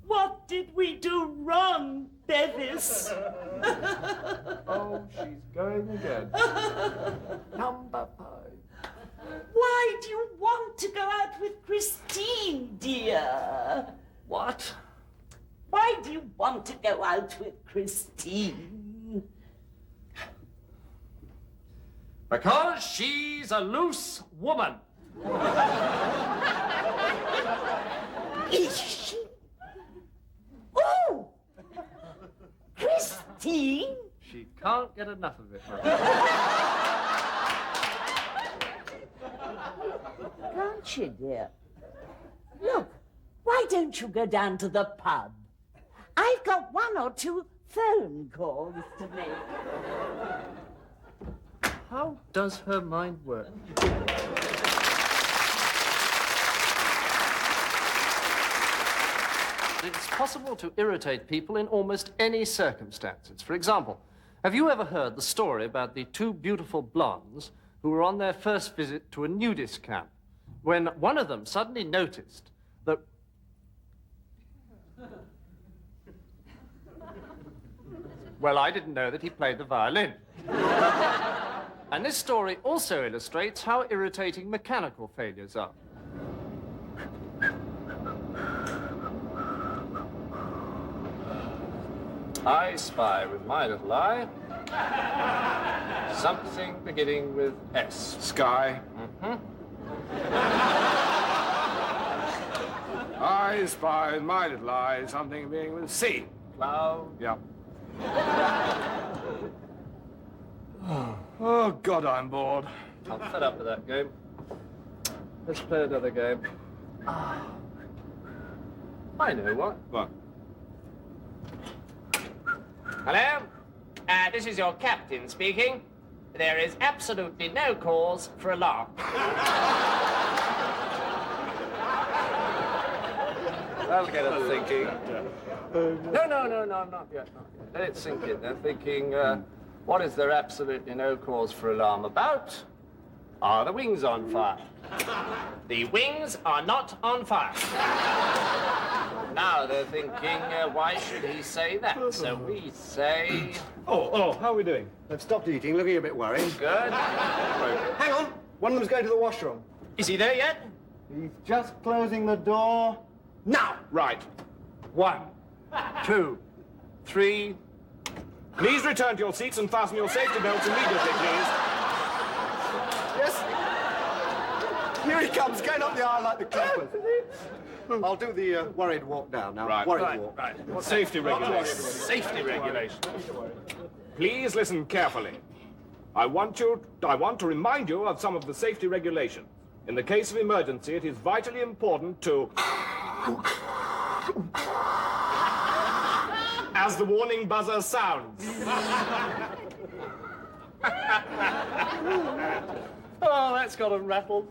Speaker 13: What did we do wrong, Bevis?
Speaker 2: Oh, she's going again. Number 5.
Speaker 13: Why do you want to go out with Christine, dear?
Speaker 2: What?
Speaker 13: Why do you want to go out with Christine?
Speaker 2: Because she's a loose woman.
Speaker 13: Is she? Oh! Christine?
Speaker 2: She can't get enough of it, Mother.
Speaker 13: Can't she, dear? Look, why don't you go down to the pub? I've got 1 or 2 phone calls to make.
Speaker 2: How does her mind work? It's possible to irritate people in almost any circumstances. For example, have you ever heard the story about the 2 beautiful blondes who were on their first visit to a nudist camp when one of them suddenly noticed that... Well, I didn't know that he played the violin. And this story also illustrates how irritating mechanical failures are. I spy with my little eye something beginning with S.
Speaker 3: Sky.
Speaker 2: Mm-hmm.
Speaker 3: I spy with my little eye something beginning with C.
Speaker 2: Cloud.
Speaker 3: Yeah. Oh, God, I'm bored.
Speaker 2: I'm fed up with that game. Let's play another game. I know what.
Speaker 3: What?
Speaker 14: Hello? This is your captain speaking. There is absolutely no cause for alarm.
Speaker 2: That'll get us thinking. No, not yet. Let it sink in. They're thinking, what is there absolutely no cause for alarm about? Are the wings on fire?
Speaker 14: The wings are not on fire.
Speaker 2: Now they're thinking, why should he say that? So we say...
Speaker 4: Oh, how are we doing? They've stopped eating, looking a bit worried.
Speaker 2: Good.
Speaker 4: Hang on, one of them's going to the washroom.
Speaker 14: Is he there yet?
Speaker 4: He's just closing the door.
Speaker 3: Now! Right.
Speaker 2: 1, 2, 3...
Speaker 3: Please return to your seats and fasten your safety belts immediately, please.
Speaker 4: Yes? Here he comes, going up the aisle like the clappers. I'll do the worried walk down now.
Speaker 3: Right,
Speaker 4: Worried walk.
Speaker 3: right. Safety regulations.
Speaker 2: Safety regulations.
Speaker 3: Please listen carefully. I want to remind you of some of the safety regulations. In the case of emergency, it is vitally important to...
Speaker 12: as the warning buzzer sounds.
Speaker 2: Oh, that's got them rattled.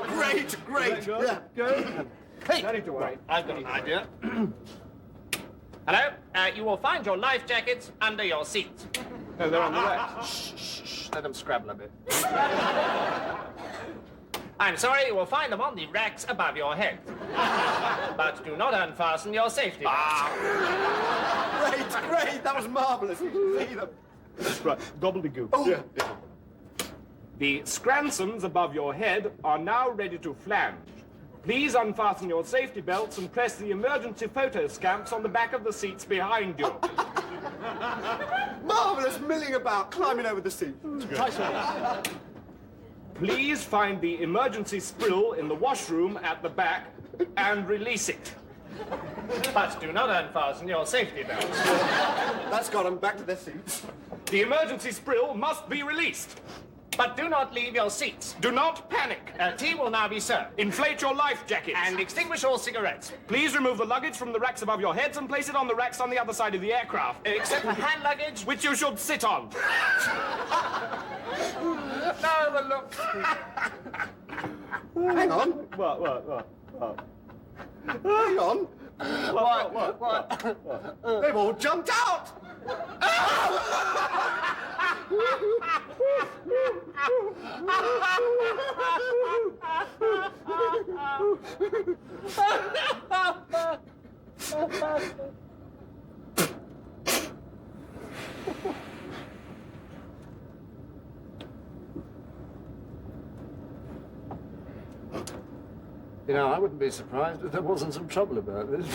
Speaker 4: Great, great. Yeah.
Speaker 2: Good. Hey,
Speaker 12: No need to worry.
Speaker 2: I've got an idea.
Speaker 14: Hello? You will find your life jackets under your seats.
Speaker 12: No, they're on the left.
Speaker 2: Shh, let them scrabble a bit.
Speaker 14: I'm sorry, you will find them on the racks above your head. But do not unfasten your safety belts.
Speaker 4: Great. That was marvellous. See them.
Speaker 12: Right, gobbledygook.
Speaker 4: Oh.
Speaker 12: Yeah. The scransons above your head are now ready to flange. Please unfasten your safety belts and press the emergency photo scamps on the back of the seats behind you.
Speaker 4: Marvellous, milling about, climbing over the seat.
Speaker 12: Please find the emergency sprill in the washroom at the back and release it.
Speaker 14: But do not unfasten your safety belts.
Speaker 4: That's got them back to their seats.
Speaker 12: The emergency sprill must be released.
Speaker 14: But do not leave your seats.
Speaker 12: Do not panic.
Speaker 14: Tea will now be served.
Speaker 12: Inflate your life jackets.
Speaker 14: And extinguish all cigarettes.
Speaker 12: Please remove the luggage from the racks above your heads and place it on the racks on the other side of the aircraft.
Speaker 14: Except for hand luggage.
Speaker 12: Which you should sit on.
Speaker 14: No, the look.
Speaker 4: Hang on.
Speaker 12: What?
Speaker 4: Hang on.
Speaker 14: What?
Speaker 4: They've all jumped out.
Speaker 2: You know, I wouldn't be surprised if there wasn't some trouble about this.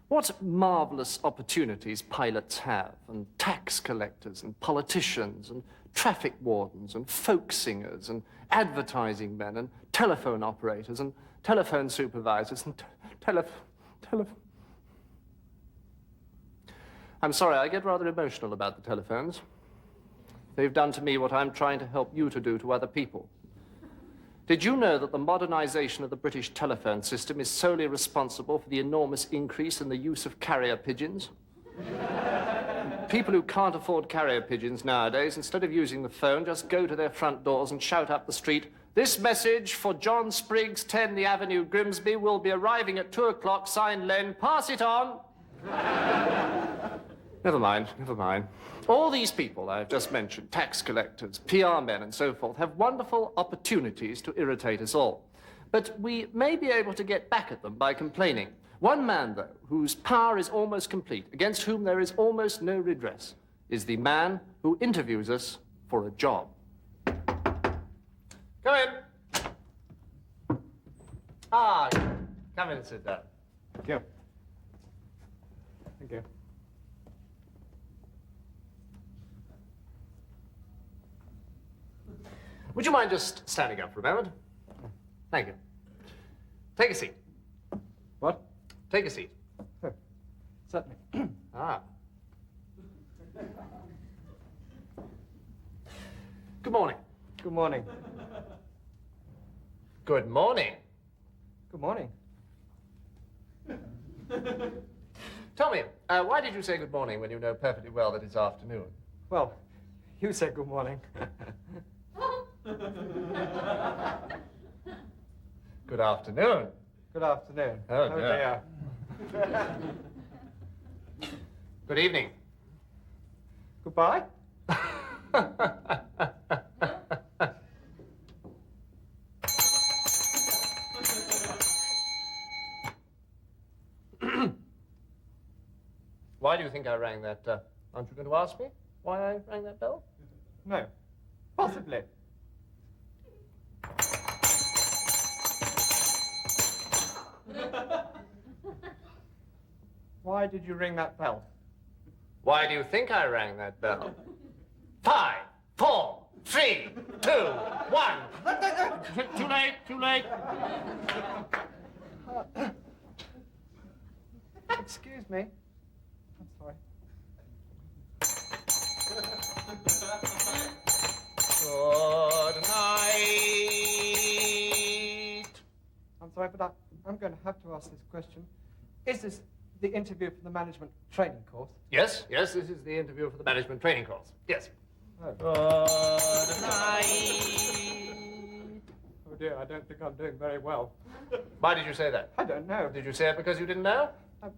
Speaker 2: What marvellous opportunities pilots have, and tax collectors, and politicians, and traffic wardens, and folk singers, and advertising men, and telephone operators, and telephone supervisors, and I'm sorry, I get rather emotional about the telephones. They've done to me what I'm trying to help you to do to other people. Did you know that the modernization of the British telephone system is solely responsible for the enormous increase in the use of carrier pigeons? People who can't afford carrier pigeons nowadays, instead of using the phone, just go to their front doors and shout up the street, "This message for John Spriggs, 10 the Avenue, Grimsby, will be arriving at 2 o'clock, signed Len. Pass it on." Never mind. All these people I've just mentioned, tax collectors, PR men, and so forth, have wonderful opportunities to irritate us all. But we may be able to get back at them by complaining. One man, though, whose power is almost complete, against whom there is almost no redress, is the man who interviews us for a job. Come in. Come in and sit down.
Speaker 12: Thank you. Thank you.
Speaker 2: Would you mind just standing up for a moment? Thank you. Take a seat.
Speaker 12: What?
Speaker 2: Take a seat.
Speaker 12: Oh, certainly.
Speaker 2: Good morning.
Speaker 15: Good morning.
Speaker 2: Good morning.
Speaker 15: Good morning.
Speaker 2: Tell me, why did you say good morning when you know perfectly well that it's afternoon?
Speaker 15: Well, you said good morning.
Speaker 2: Good afternoon.
Speaker 15: Good afternoon.
Speaker 2: Oh, dear. Good evening.
Speaker 15: Goodbye.
Speaker 2: Why do you think I rang that? Aren't you going to ask me why I rang that bell?
Speaker 15: No. Possibly. Why did you ring that bell?
Speaker 2: Why do you think I rang that bell? 5, 4, 3, 2, 1. Too late.
Speaker 15: Excuse me. I'm sorry.
Speaker 14: Good night.
Speaker 15: sorry, but I'm going to have to ask this question. Is this the interview for the management training course?
Speaker 2: Yes, yes, this is the interview for the management training course. Yes.
Speaker 15: Oh.
Speaker 14: Good night.
Speaker 15: Oh dear, I don't think I'm doing very well.
Speaker 2: Why did you say that?
Speaker 15: I don't know.
Speaker 2: Did you say it because you didn't know?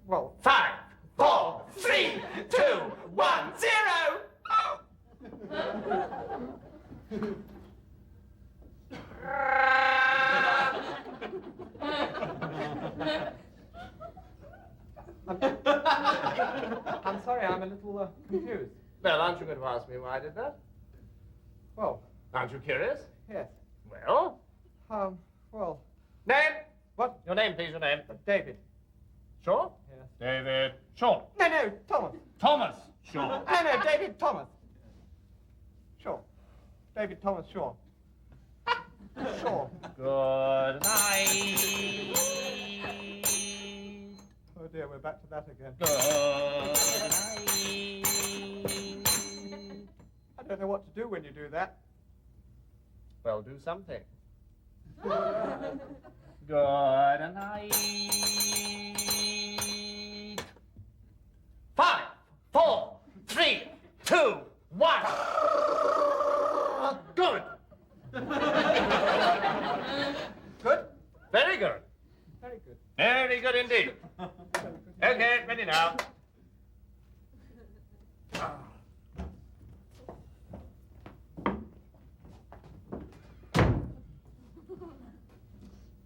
Speaker 15: Well...
Speaker 14: 5, 4, 3, 2, 1, 0. Oh.
Speaker 15: I'm sorry, I'm a little confused.
Speaker 2: Well, aren't you going to ask me why I did that?
Speaker 15: Well...
Speaker 2: Aren't you curious?
Speaker 15: Yes.
Speaker 2: Well?
Speaker 15: Well...
Speaker 2: Name?
Speaker 15: What?
Speaker 2: Your name, please, your name.
Speaker 15: David.
Speaker 2: Shaw?
Speaker 15: Yes.
Speaker 2: David Shaw.
Speaker 15: No, Thomas.
Speaker 2: Thomas Shaw.
Speaker 15: No, David Thomas. Shaw. David Thomas Shaw. Shaw.
Speaker 2: Good night.
Speaker 15: Oh dear, we're back to that again.
Speaker 2: Good night.
Speaker 15: I don't know what to do when you do that.
Speaker 2: Well, do something. Good night. 5, 4, 3, 2, 1. Good.
Speaker 15: Good?
Speaker 2: Very good.
Speaker 15: Very good.
Speaker 2: Very good indeed. Okay, ready now.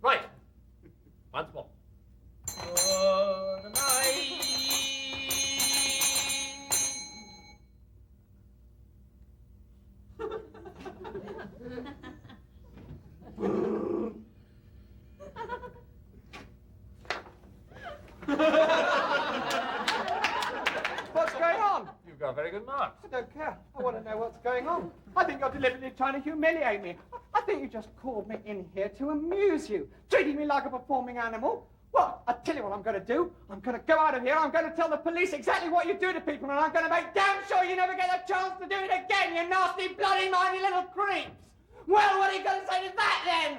Speaker 2: Right. Once more. Good night.
Speaker 15: What's going on?
Speaker 2: You've got very good marks.
Speaker 15: I don't care. I want to know what's going on. I think you're deliberately trying to humiliate me. I think you just called me in here to amuse you, treating me like a performing animal. Well, I'll tell you what I'm going to do. I'm going to go out of here. I'm going to tell the police exactly what you do to people, and I'm going to make damn sure you never get a chance to do it again, you nasty, bloody-minded little creeps. Well, what are you going to say to that, then?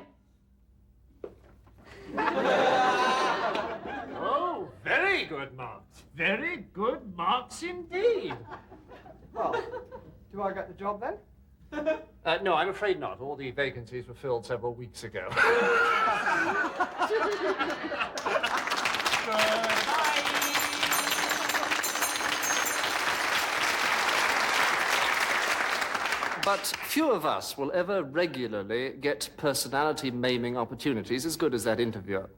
Speaker 2: Oh, very good marks. Very good marks indeed.
Speaker 15: Well, do I get the job then?
Speaker 2: No, I'm afraid not. All the vacancies were filled several weeks ago. But few of us will ever regularly get personality-maiming opportunities as good as that interviewer.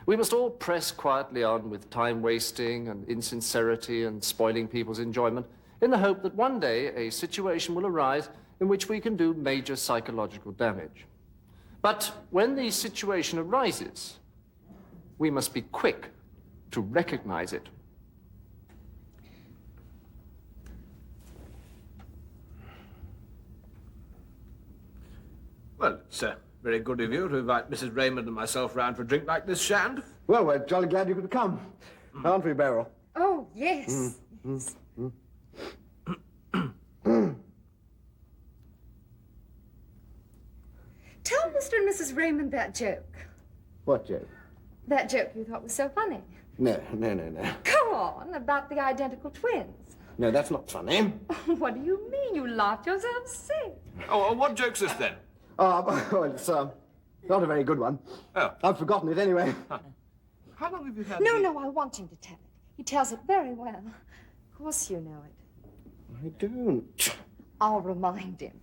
Speaker 2: We must all press quietly on with time-wasting and insincerity and spoiling people's enjoyment in the hope that one day a situation will arise in which we can do major psychological damage. But when the situation arises, we must be quick to recognize it.
Speaker 16: Well, it's very good of you to invite Mrs. Raymond and myself round for a drink like this, Shand.
Speaker 4: Well, we're jolly glad you could come. Aren't we, Beryl?
Speaker 5: Oh, yes. Tell Mr. and Mrs. Raymond that joke.
Speaker 4: What joke?
Speaker 5: That joke you thought was so funny.
Speaker 4: No.
Speaker 5: Go on, about the identical twins.
Speaker 4: No, that's not funny.
Speaker 5: What do you mean? You laughed yourself sick.
Speaker 16: Oh, what joke's this, then?
Speaker 4: Well, it's not a very good one.
Speaker 16: Oh.
Speaker 4: I've forgotten it anyway.
Speaker 16: How long have you had
Speaker 5: No, I want him to tell it. He tells it very well. Of course you know it.
Speaker 4: I don't.
Speaker 5: I'll remind him.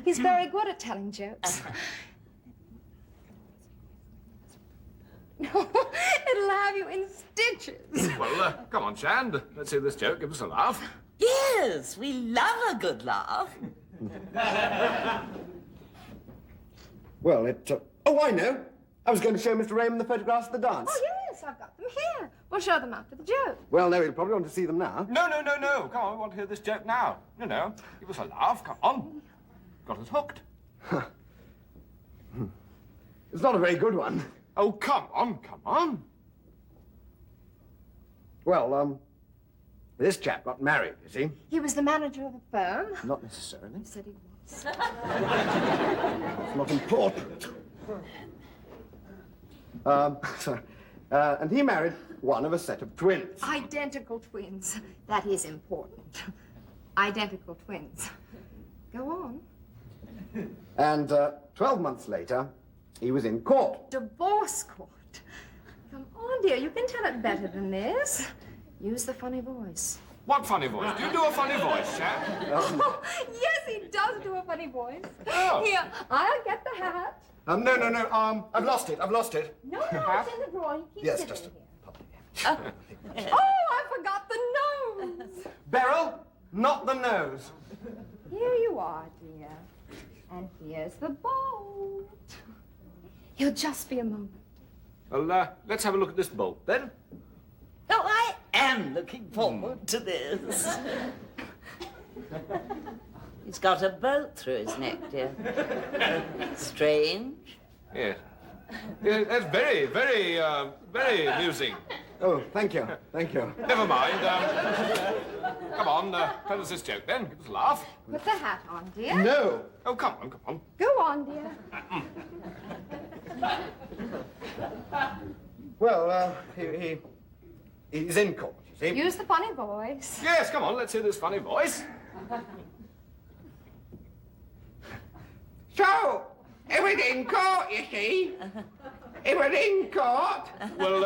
Speaker 5: He's very good at telling jokes. It'll have you in stitches.
Speaker 16: Well, come on, Shand. Let's hear this joke. Give us a laugh.
Speaker 13: Yes, we love a good laugh.
Speaker 4: Well, oh, I know. I was going to show Mr. Raymond the photographs of the dance.
Speaker 5: Oh, yes, I've got them here. We'll show them after the joke.
Speaker 4: Well, no, he'll probably want to see them now.
Speaker 16: No. Come on, we want to hear this joke now. No. Give us a laugh. Come on. Got us hooked.
Speaker 4: It's not a very good one.
Speaker 16: Oh, come on.
Speaker 4: Well, this chap got married, you see.
Speaker 5: He was the manager of the firm.
Speaker 4: Not necessarily.
Speaker 5: He said he was. voice.
Speaker 4: It's not important. Sorry. And he married one of a set of twins.
Speaker 5: Identical twins. That is important. Identical twins. Go on.
Speaker 4: And 12 months later, he was in court.
Speaker 5: Divorce court. Come on, dear, you can tell it better than this. Use the funny voice.
Speaker 16: What funny voice? Do you do a funny voice, chap?
Speaker 5: Oh, yes, he does do a funny voice.
Speaker 16: Oh.
Speaker 5: Here, I'll get the hat.
Speaker 4: No. I've lost it.
Speaker 5: No, it's in the drawer. He keeps
Speaker 4: Yes,
Speaker 5: it
Speaker 4: just
Speaker 5: in here. Oh, I forgot the nose.
Speaker 4: Beryl, not the nose.
Speaker 5: Here you are, dear. And here's the bolt. You'll just be a moment.
Speaker 16: Well, let's have a look at this bolt, then.
Speaker 13: Oh, I am looking forward to this. He's got a bolt through his neck, dear. Strange.
Speaker 16: Yes. Yeah, that's very, very amusing.
Speaker 4: Oh, thank you.
Speaker 16: Never mind. Come on, tell us this joke, then. Give us a laugh.
Speaker 5: Put the hat on, dear.
Speaker 4: No.
Speaker 16: Oh, come on.
Speaker 5: Go on, dear.
Speaker 4: Well, he's in court, you see.
Speaker 5: Use the funny voice.
Speaker 16: Yes, come on, let's hear this funny voice.
Speaker 6: So, it was in court, you see. It was in court.
Speaker 16: Well,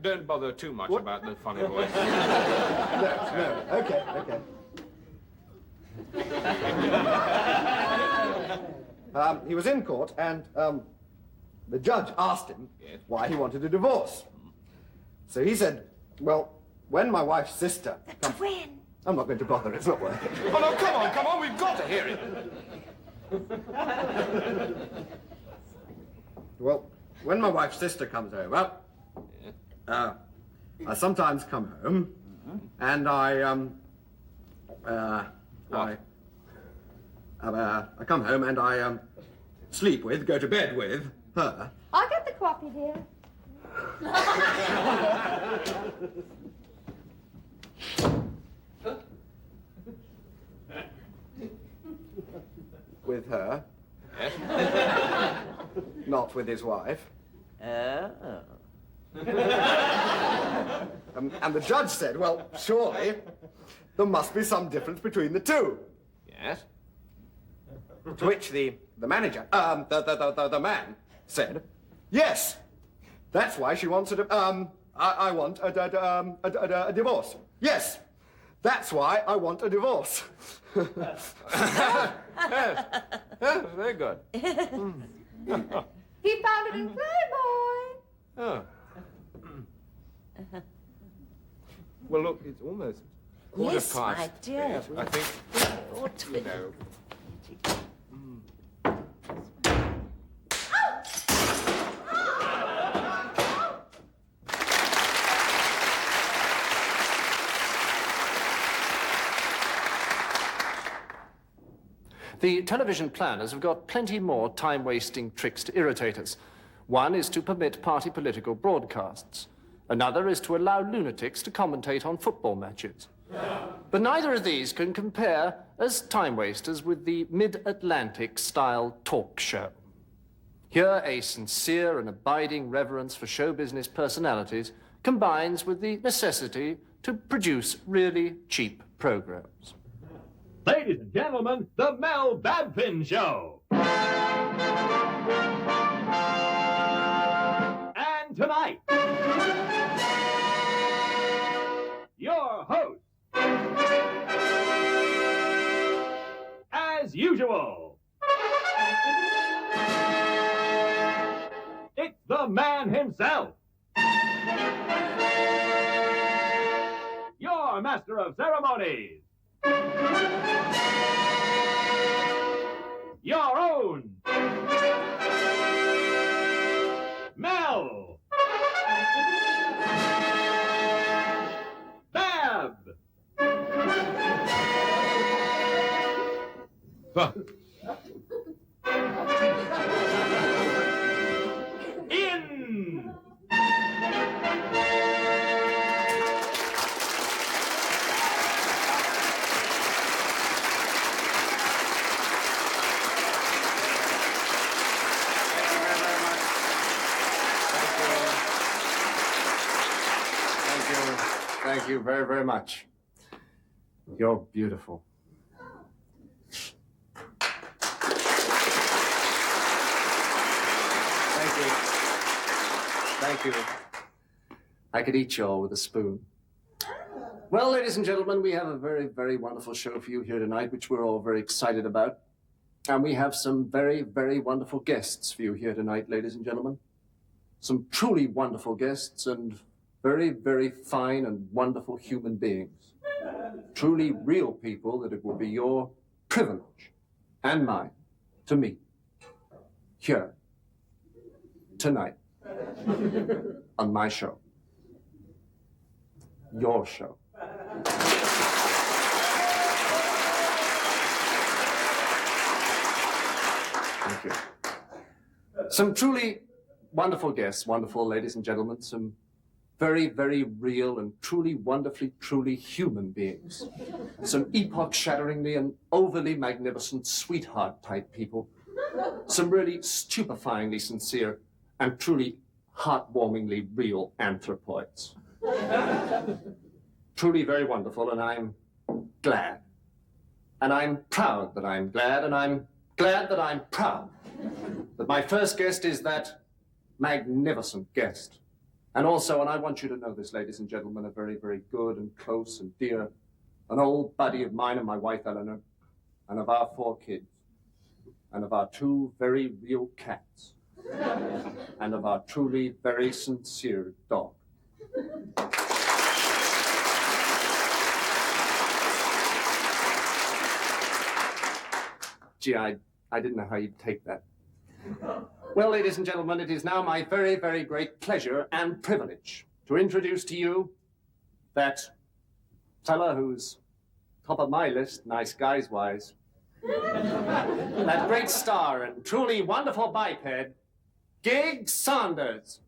Speaker 16: don't bother too much about the funny voice.
Speaker 4: No. Okay. He was in court, and the judge asked him why he wanted a divorce. So he said, well, when my wife's sister...
Speaker 5: The twin.
Speaker 4: I'm not going to bother, it's not worth it.
Speaker 16: Oh, no, come on, we've got to hear it.
Speaker 4: Well, when my wife's sister comes over, I sometimes come home, and I come home and I go to bed with her.
Speaker 5: I'll get the coffee, dear.
Speaker 4: With her. Not with his wife.
Speaker 13: Oh.
Speaker 4: And the judge said, well, surely there must be some difference between the two.
Speaker 16: Yes?
Speaker 4: To which the manager, the man, said, yes, that's why she wants I want a divorce. Yes, that's why I want a divorce.
Speaker 16: Yes, very good.
Speaker 5: He found it in Playboy.
Speaker 16: Oh. Well, look, it's almost quarter
Speaker 13: Yes,
Speaker 16: past.
Speaker 13: my dear.
Speaker 16: Yes, I think,
Speaker 13: Ought to
Speaker 16: you know.
Speaker 2: The television planners have got plenty more time-wasting tricks to irritate us. One is to permit party political broadcasts. Another is to allow lunatics to commentate on football matches. But neither of these can compare as time-wasters with the mid-Atlantic style talk show. Here, a sincere and abiding reverence for show business personalities combines with the necessity to produce really cheap programs.
Speaker 7: Ladies and gentlemen, the Mel Babfin Show. And tonight, your host, as usual, it's the man himself, your master of ceremonies, your own Mel Bab. In.
Speaker 2: Thank you very, very much. You're beautiful. Thank you. Thank you. I could eat you all with a spoon. Well, ladies and gentlemen, we have a very, very wonderful show for you here tonight, which we're all very excited about. And we have some very, very wonderful guests for you here tonight, ladies and gentlemen. Some truly wonderful guests and very, very fine and wonderful human beings. Truly real people that it will be your privilege and mine to meet here tonight on my show. Your show. Thank you. Some truly wonderful guests, wonderful ladies and gentlemen, some very, very real and truly wonderfully, truly human beings. Some epoch-shatteringly and overly magnificent sweetheart-type people. Some really stupefyingly sincere and truly heartwarmingly real anthropoids. Truly very wonderful, and I'm glad. And I'm proud that I'm glad, and I'm glad that I'm proud that my first guest is that magnificent guest. And also, and I want you to know this, ladies and gentlemen, a very, very good and close and dear, an old buddy of mine and my wife, Eleanor, and of our 4 kids, and of our 2 very real cats, and of our truly very sincere dog. Gee, I didn't know how you'd take that. Well, ladies and gentlemen, it is now my very, very great pleasure and privilege to introduce to you that fella who's top of my list, nice guys-wise. That great star and truly wonderful biped, Gig Saunders.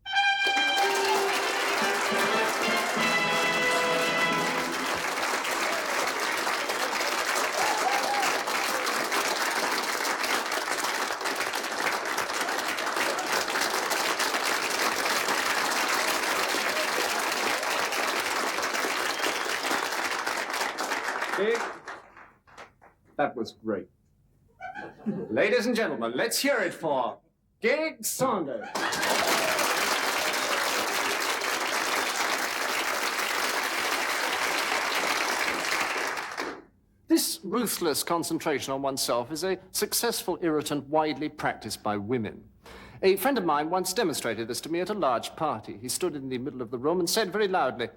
Speaker 2: Gig, that was great. Ladies and gentlemen, let's hear it for Gig Saunders. This ruthless concentration on oneself is a successful irritant widely practiced by women. A friend of mine once demonstrated this to me at a large party. He stood in the middle of the room and said very loudly,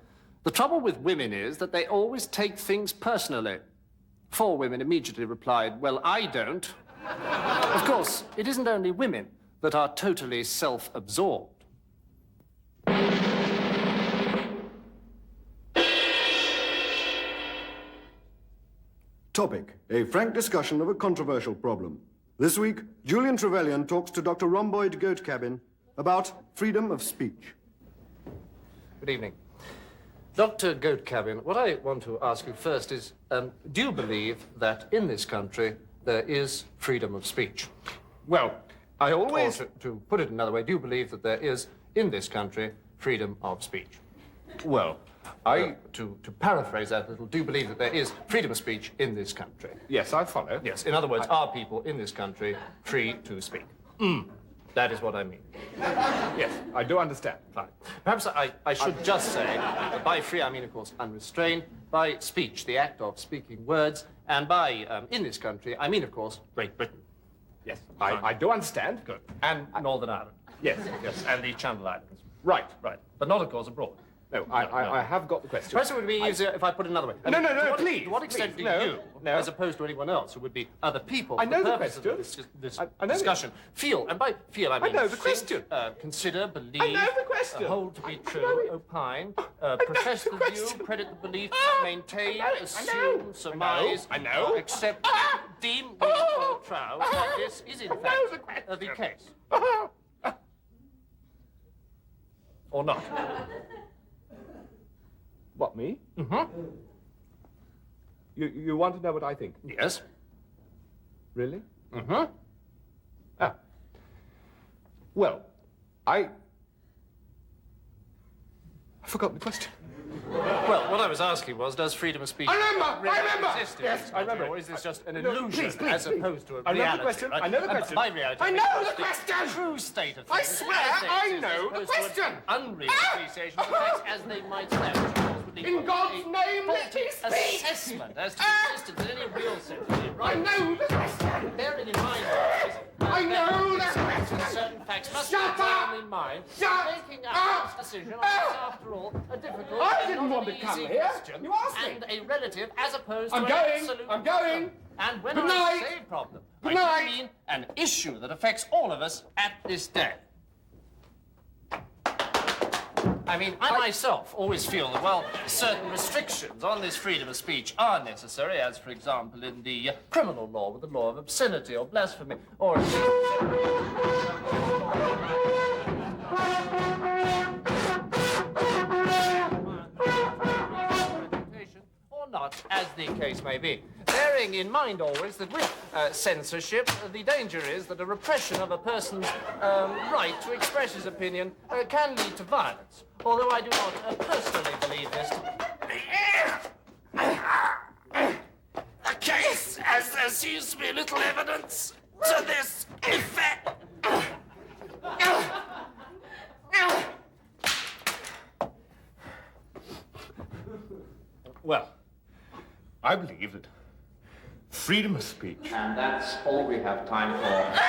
Speaker 2: "The trouble with women is that they always take things personally." 4 women immediately replied, "Well, I don't." Of course, it isn't only women that are totally self-absorbed.
Speaker 17: Topic: a frank discussion of a controversial problem. This week, Julian Trevelyan talks to Dr. Rhomboid Goatcabin about freedom of speech.
Speaker 2: Good evening. Dr. Goatcabin, what I want to ask you first is, do you believe that in this country there is freedom of speech?
Speaker 12: Well, I always...
Speaker 2: Or to put it another way, do you believe that there is, in this country, freedom of speech?
Speaker 12: Well,
Speaker 2: To paraphrase that a little, do you believe that there is freedom of speech in this country?
Speaker 12: Yes, I follow.
Speaker 2: Yes, in other words, are people in this country free to speak? That is what I mean.
Speaker 12: Yes, I do understand.
Speaker 2: Fine. Perhaps I should just say that by free I mean, of course, unrestrained, by speech, the act of speaking words, and by in this country I mean, of course, Great Britain.
Speaker 12: Yes, I do understand.
Speaker 2: Good. And Northern Ireland.
Speaker 12: Yes.
Speaker 2: Yes, and the Channel Islands.
Speaker 12: Right.
Speaker 2: Right. But not, of course, abroad.
Speaker 12: No, I have got the question.
Speaker 2: Perhaps it would be easier if I put it another way.
Speaker 12: No, please.
Speaker 2: To what extent
Speaker 12: please,
Speaker 2: do you, as opposed to anyone else, who would be other people,
Speaker 12: I know
Speaker 2: for the
Speaker 12: the
Speaker 2: purpose of
Speaker 12: question.
Speaker 2: this
Speaker 12: I know
Speaker 2: discussion, feel, and by feel I mean
Speaker 12: know the
Speaker 2: think,
Speaker 12: question.
Speaker 2: Consider, believe,
Speaker 12: I know the question.
Speaker 2: hold to be true, opine, profess the view, credit the belief, maintain, assume, surmise, accept, deem, or trow that this is in fact the case. Or not.
Speaker 12: What, me?
Speaker 2: Mm-hmm.
Speaker 12: You want to know what I think?
Speaker 2: Yes.
Speaker 12: Really?
Speaker 2: Mm-hmm.
Speaker 12: Ah. Well, I
Speaker 16: forgot the question.
Speaker 2: Well, what I was asking was, does freedom of speech
Speaker 15: I remember!
Speaker 2: exist in
Speaker 15: Yes,
Speaker 2: this
Speaker 15: I remember.
Speaker 2: country, or is this just an
Speaker 15: Look,
Speaker 2: illusion
Speaker 15: please,
Speaker 2: as opposed to a
Speaker 15: I know the
Speaker 2: reality?
Speaker 15: question.
Speaker 2: Right?
Speaker 15: I know the
Speaker 2: And
Speaker 15: question.
Speaker 2: by reality,
Speaker 15: I
Speaker 2: mean
Speaker 15: know the
Speaker 2: the
Speaker 15: question.
Speaker 2: true state of
Speaker 15: I
Speaker 2: things.
Speaker 15: swear
Speaker 2: as they
Speaker 15: I
Speaker 2: exist,
Speaker 15: know
Speaker 2: as
Speaker 15: the
Speaker 2: opposed to an
Speaker 15: question.
Speaker 2: unreal appreciation of the facts as they might stand.
Speaker 15: In God's name, let me speak!
Speaker 2: Assessment as to existence in any real sense.
Speaker 15: I know the question!
Speaker 2: Bearing in mind,
Speaker 15: I know the question!
Speaker 2: certain facts must
Speaker 15: Shut
Speaker 2: be
Speaker 15: up!
Speaker 2: borne in mind.
Speaker 15: Shut
Speaker 2: Making
Speaker 15: up!
Speaker 2: this decision is, after all, a difficult
Speaker 15: I
Speaker 2: and
Speaker 15: didn't
Speaker 2: not
Speaker 15: want
Speaker 2: an
Speaker 15: to come
Speaker 2: easy
Speaker 15: here.
Speaker 2: question,
Speaker 15: You asked me.
Speaker 2: and a relative as opposed
Speaker 15: I'm
Speaker 2: to an
Speaker 15: going.
Speaker 2: absolute
Speaker 15: I'm going.
Speaker 2: problem. And when
Speaker 15: Good
Speaker 2: I
Speaker 15: night.
Speaker 2: say problem,
Speaker 15: Good
Speaker 2: I
Speaker 15: night.
Speaker 2: do mean an issue that affects all of us at this day. I mean, I myself always feel that, well, certain restrictions on this freedom of speech are necessary, as, for example, in the criminal law with the law of obscenity or blasphemy, or... or not, as the case may be. Bearing in mind always that with censorship, the danger is that a repression of a person's right to express his opinion can lead to violence. Although I do not personally believe this.
Speaker 6: The case has there seems to be little evidence to this effect.
Speaker 16: Well, I believe that freedom of speech.
Speaker 2: And that's all we have time for.